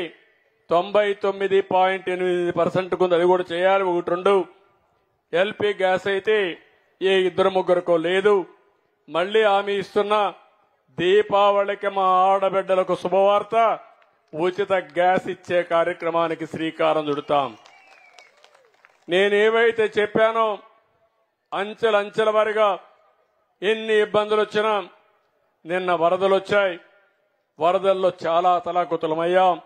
99.8% ఉంది, అది కూడా చేయాలి. 1-2 ఎల్పీ గ్యాస్ అయితే ఏ 2-3 లేదు. మళ్లీ హామీ ఇస్తున్నా, దీపావళికి మా ఆడబిడ్డలకు శుభవార్త, ఉచిత గ్యాస్ ఇచ్చే కార్యక్రమానికి శ్రీకారం చుడతాం. నేనేవైతే చెప్పానో అంచెలంచెల వారిగా ఎన్ని ఇబ్బందులు వచ్చినా, నిన్న వరదలు వచ్చాయి, వరదల్లో చాలా తలాకుతలమయ్యాం.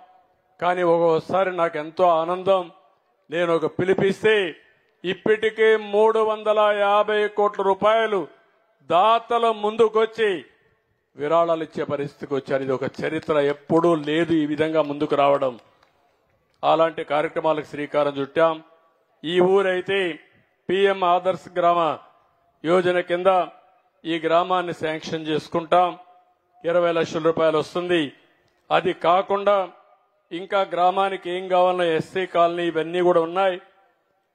కానీ ఒక్కోసారి నాకు ఎంతో ఆనందం, నేను ఒక పిలిపిస్తే ఇప్పటికే 350 కోట్ల రూపాయలు దాతల ముందుకొచ్చి విరాళాలు ఇచ్చే పరిస్థితికి వచ్చారు. ఇది ఒక చరిత్ర, ఎప్పుడూ లేదు ఈ విధంగా ముందుకు రావడం. అలాంటి కార్యక్రమాలకు శ్రీకారం చుట్టాం. ఈ ఊరైతే పిఎం ఆదర్శ్ గ్రామ యోజన కింద ఈ గ్రామాన్ని శాంక్షన్ చేసుకుంటాం. 20 లక్షల రూపాయలు వస్తుంది. అది కాకుండా ఇంకా గ్రామానికి ఏం కావాలన్నా ఎస్సీ కాలనీ ఇవన్నీ కూడా ఉన్నాయి.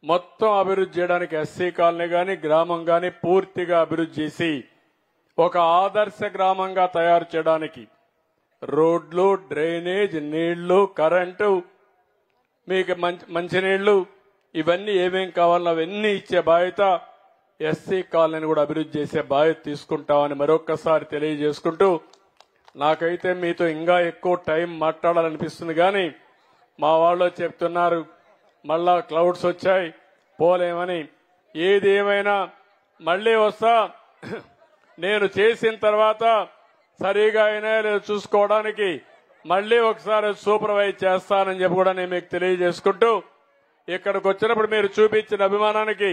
మొత్తం అభివృద్ధి చేయడానికి ఎస్సీ కాలనీ గాని గ్రామం గాని పూర్తిగా అభివృద్ధి చేసి ఒక ఆదర్శ గ్రామంగా తయారు చేయడానికి రోడ్లు, డ్రైనేజ్, నీళ్లు, కరెంటు, మీకు మంచినీళ్లు ఇవన్నీ ఏమేం కావాలన్నా అవన్నీ ఇచ్చే బాధ్యత, ఎస్సీ కాలనీని కూడా అభివృద్ధి చేసే బాధ్యత తీసుకుంటామని మరొక్కసారి తెలియజేసుకుంటూ, నాకైతే మీతో ఇంకా ఎక్కువ టైం మాట్లాడాలనిపిస్తుంది. కానీ మా వాళ్ళు చెప్తున్నారు మళ్ళా క్లౌడ్స్ వచ్చాయి పోలేమని. ఏది ఏమైనా మళ్లీ వస్తా, నేను చేసిన తర్వాత సరిగా అయినా లేదు చూసుకోవడానికి మళ్లీ ఒకసారి సూపర్వైజ్ చేస్తానని చెప్పి కూడా నేను మీకు తెలియజేసుకుంటూ, ఇక్కడికి వచ్చినప్పుడు మీరు చూపించిన అభిమానానికి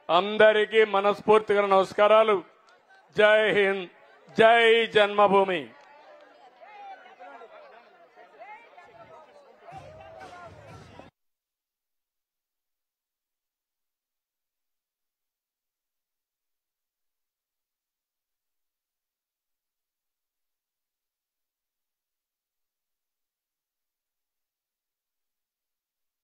అందరికీ మనస్ఫూర్తిగా నమస్కారాలు. జై హింద్, జై జన్మభూమి.